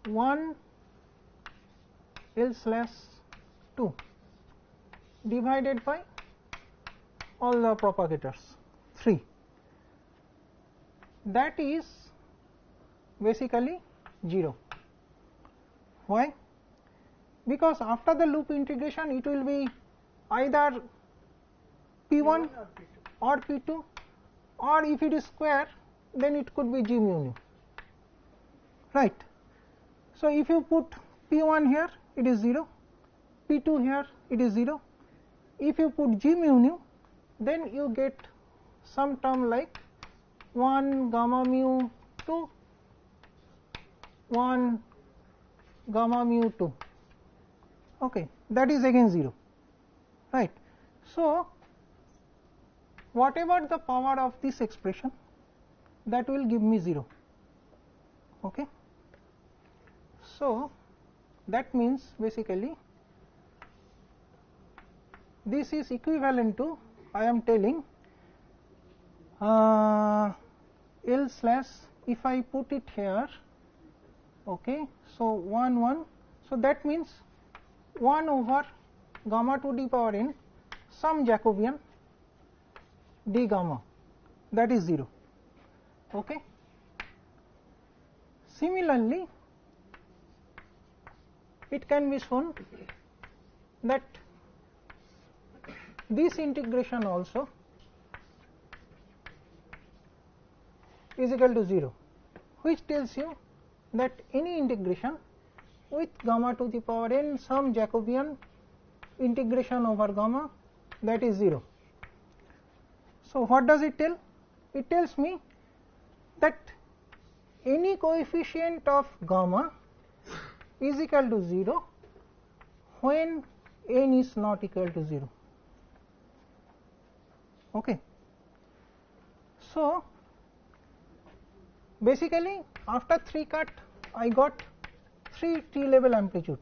1 L slash 2 divided by all the propagators 3, that is basically 0. Why? Because after the loop integration it will be either P1 or P2, or if it is square then it could be G mu nu, right. So if you put P1 here it is 0, P2 here it is 0. If you put G mu nu, then you get some term like 1 gamma mu 2, 1 gamma mu 2. Okay, that is again 0, right. So whatever the power of this expression, that will give me 0. Okay, so that means basically this is equivalent to, I am telling, L slash, if I put it here, okay, so 1 1, so that means 1 over gamma to the power n some Jacobian d gamma, that is 0. Okay, similarly it can be shown that this integration also is equal to 0, which tells you that any integration with gamma to the power n some Jacobian integration over gamma, that is 0. So what does it tell? It tells me that any coefficient of gamma is equal to 0 when n is not equal to 0. Okay, so basically after 3 cut I got 3 T level amplitude,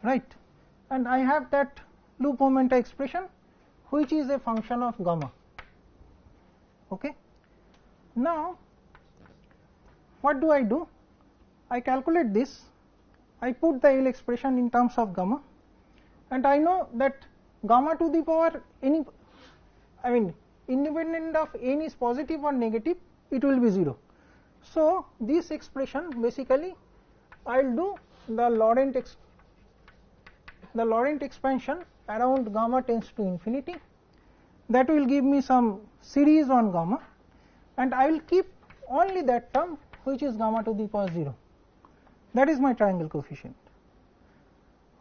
right, and I have that loop momenta expression which is a function of gamma. Okay, now what do? I calculate this, I put the L expression in terms of gamma, and I know that gamma to the power any, I mean independent of n is positive or negative, it will be 0. So this expression basically I will do the Laurent expansion around gamma tends to infinity, that will give me some series on gamma, and I will keep only that term which is gamma to the power 0, that is my triangle coefficient.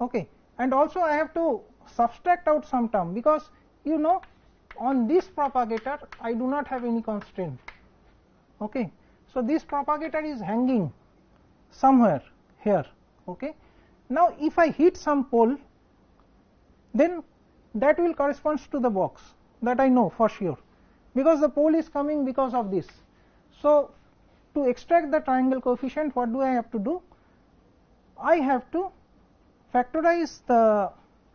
Okay, and also I have to subtract out some term, because you know on this propagator I do not have any constraint. Okay. So, this propagator is hanging somewhere here. Okay. Now, if I hit some pole, then that will correspond to the box, that I know for sure, because the pole is coming because of this. So, to extract the triangle coefficient, what do I have to do? I have to factorize the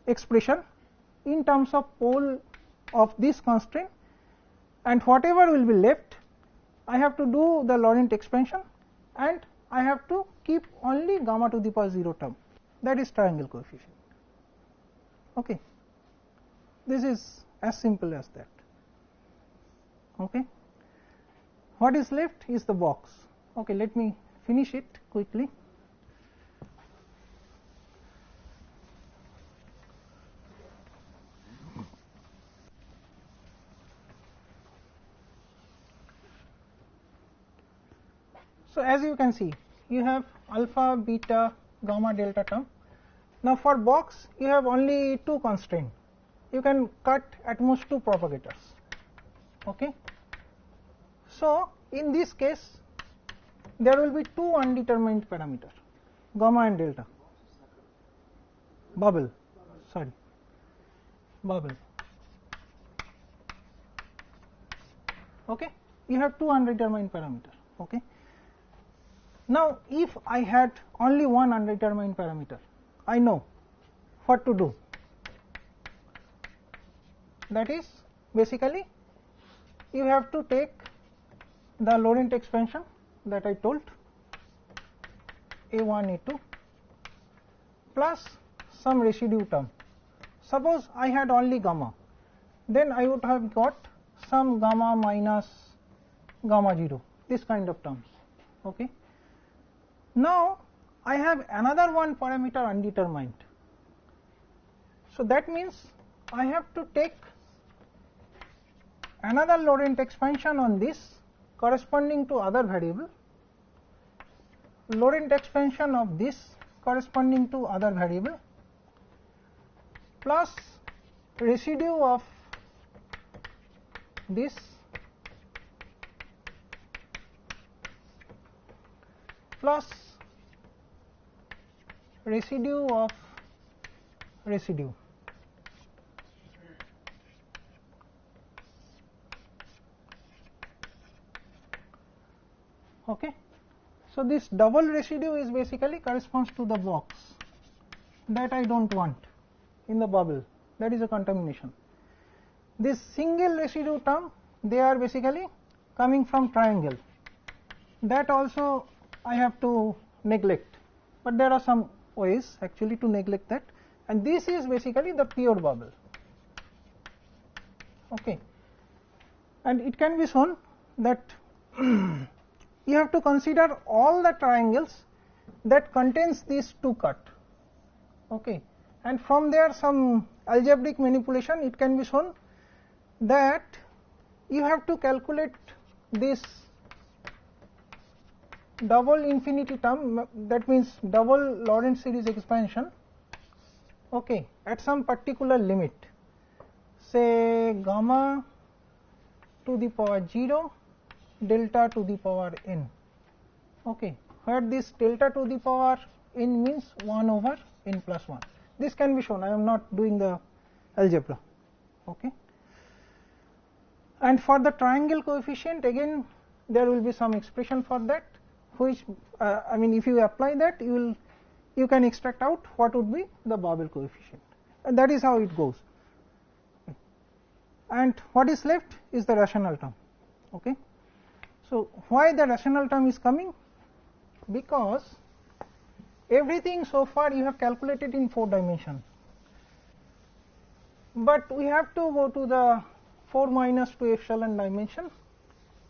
expression in terms of pole of this constraint, and whatever will be left I have to do the Laurent expansion, and I have to keep only gamma to the power 0 term, that is triangle coefficient. Okay. This is as simple as that. Okay. What is left is the box. Okay, let me finish it quickly. So, as you can see, you have alpha, beta, gamma, delta term. Now, for box you have only two constraints. You can cut at most two propagators. Okay. So, in this case there will be two undetermined parameters, gamma and delta. Bubble, sorry, bubble. Okay. You have two undetermined parameters. Okay. Now, if I had only one undetermined parameter, I know what to do. That is, basically you have to take the Laurent expansion that I told, A1 A2 plus some residue term. Suppose I had only gamma, then I would have got some gamma minus gamma 0, this kind of terms. Okay. Now, I have another one parameter undetermined. So, that means I have to take another Laurent expansion on this corresponding to other variable, Laurent expansion of this corresponding to other variable, plus residue of this plus residue of residue. Okay. So, this double residue is basically corresponds to the box that I do not want in the bubble, that is a contamination. This single residue term, they are basically coming from triangle, that also I have to neglect, but there are some ways actually to neglect that, and this is basically the pure bubble. Okay. And it can be shown that you have to consider all the triangles that contains these two cut. Okay. And from there some algebraic manipulation, it can be shown that you have to calculate this double infinity term, that means double Laurent series expansion, okay, at some particular limit, say gamma to the power 0, delta to the power n, okay, where this delta to the power n means 1 over n plus 1. This can be shown, I am not doing the algebra. Okay. And for the triangle coefficient, again there will be some expression for that, which I mean, if you apply that, you can extract out what would be the bubble coefficient, and that is how it goes. And what is left is the rational term. Okay. So, why the rational term is coming? Because everything so far you have calculated in 4 dimensions, but we have to go to the 4 minus 2 epsilon dimension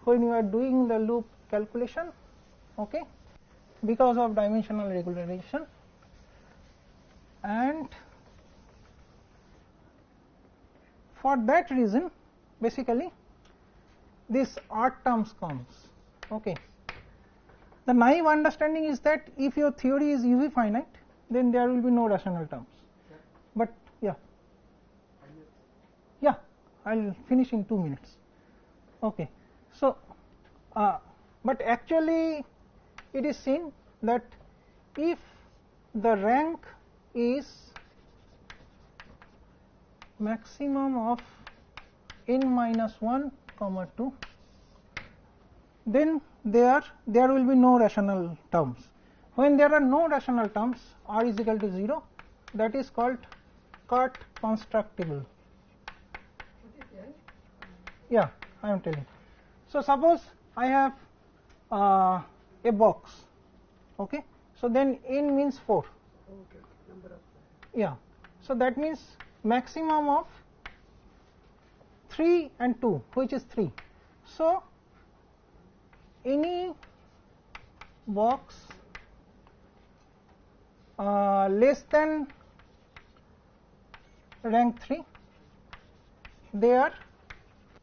when you are doing the loop calculation, okay, because of dimensional regularization, and for that reason basically this art terms comes. Okay. The naive understanding is that if your theory is UV finite, then there will be no rational terms. But yeah, I'll finish in 2 minutes. Okay. So, but actually it is seen that if the rank is maximum of n minus 1 comma 2, then there will be no rational terms. When there are no rational terms, r is equal to 0, that is called cut constructible. Yeah, I am telling. So suppose I have a box, okay. So then n means 4. Okay, number of. Yeah. So that means maximum of 3 and 2, which is 3. So any box less than rank 3, they are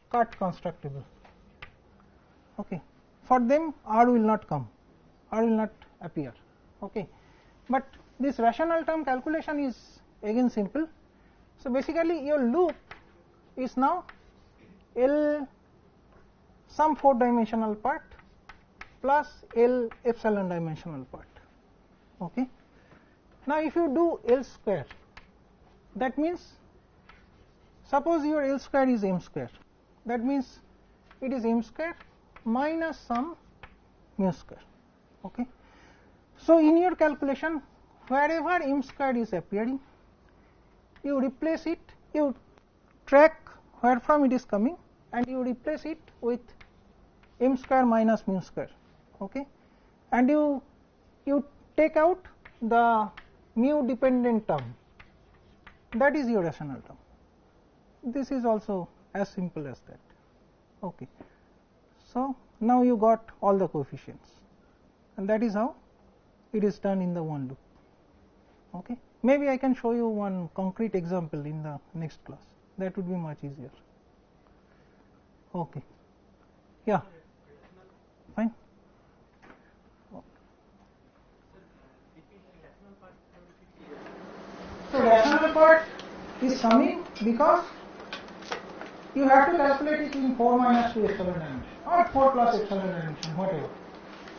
cut constructible. Okay. For them r will not come, r will not appear. Okay. But this rational term calculation is again simple. So basically your loop is now L some 4 dimensional part plus L epsilon dimensional part. Okay. Now if you do L square, that means suppose your L square is m square, that means it is m square minus some mu square. Okay. So in your calculation, wherever m square is appearing, you replace it, you track where from it is coming, and you replace it with m square minus mu square. Okay. And you take out the mu dependent term, that is your rational term. This is also as simple as that. Okay. So now you got all the coefficients, and that is how it is done in the one loop. Okay. Maybe I can show you one concrete example in the next class, that would be much easier. Okay. Yeah. Fine. So rational part is coming because you have to calculate it in 4 minus 2 epsilon dimension or 4 plus epsilon dimension, whatever.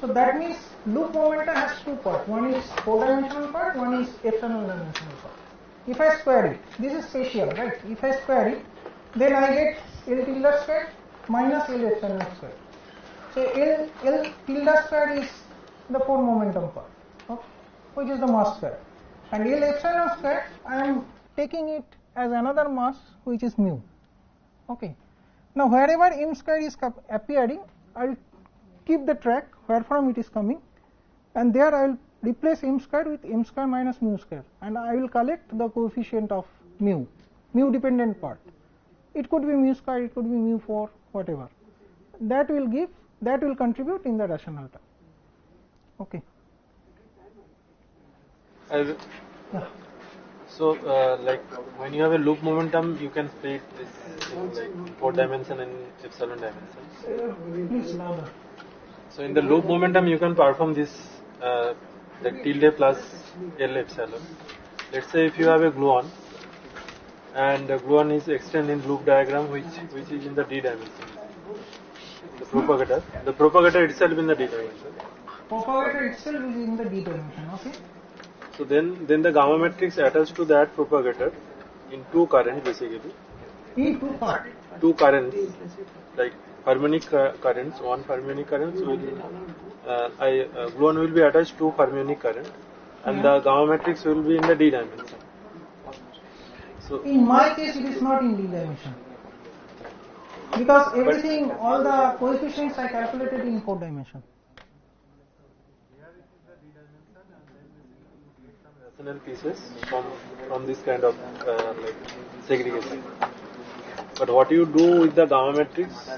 So that means loop momenta has 2 parts, one is 4 dimensional part, one is epsilon dimensional part. If I square it, this is spatial, right? If I square it, then I get L tilde square minus L epsilon square. So L tilde square is the 4 momentum part, okay, which is the mass square, and L epsilon square I am taking it as another mass, which is mu. Okay. Now wherever m square is appearing, I will keep the track where from it is coming, and there I will replace m square with m square minus mu square, and I will collect the coefficient of mu dependent part. It could be mu square, it could be mu 4, whatever. That will contribute in the rational term. Okay. Yeah. So, like when you have a loop momentum, you can split this in like 4 dimension and epsilon dimension. Please louder. So in the loop momentum, you can perform this the tilde plus L epsilon. Let's say if you have a gluon, and the gluon is extended in loop diagram, which is in the d dimension. The propagator itself in the d dimension. Propagator itself is in the d dimension. Okay. So then the gamma matrix attached to that propagator in 2 currents basically. In 2 parts. 2 currents, like harmonic currents. One harmonic currents will gluon will be attached to harmonic current, and the gamma matrix will be in the d dimension. So in my case, it is not in d dimension, because everything, all the coefficients I calculated in 4 dimension. rational pieces from this kind of like segregation. But what you do with the gamma matrix,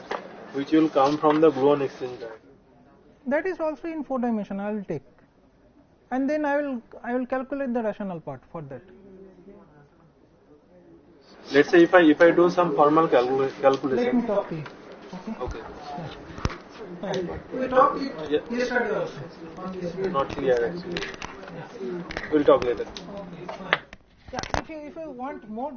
which will come from the gluon exchange diagram, that is also in 4 dimension. I will take, and then I will calculate the rational part for that. let's say if I do some formal calculation. Let me talk to you. Okay. Okay. Yeah. We talked yesterday also. Not clear actually. We'll talk later. Okay, fine. Yeah. If you want more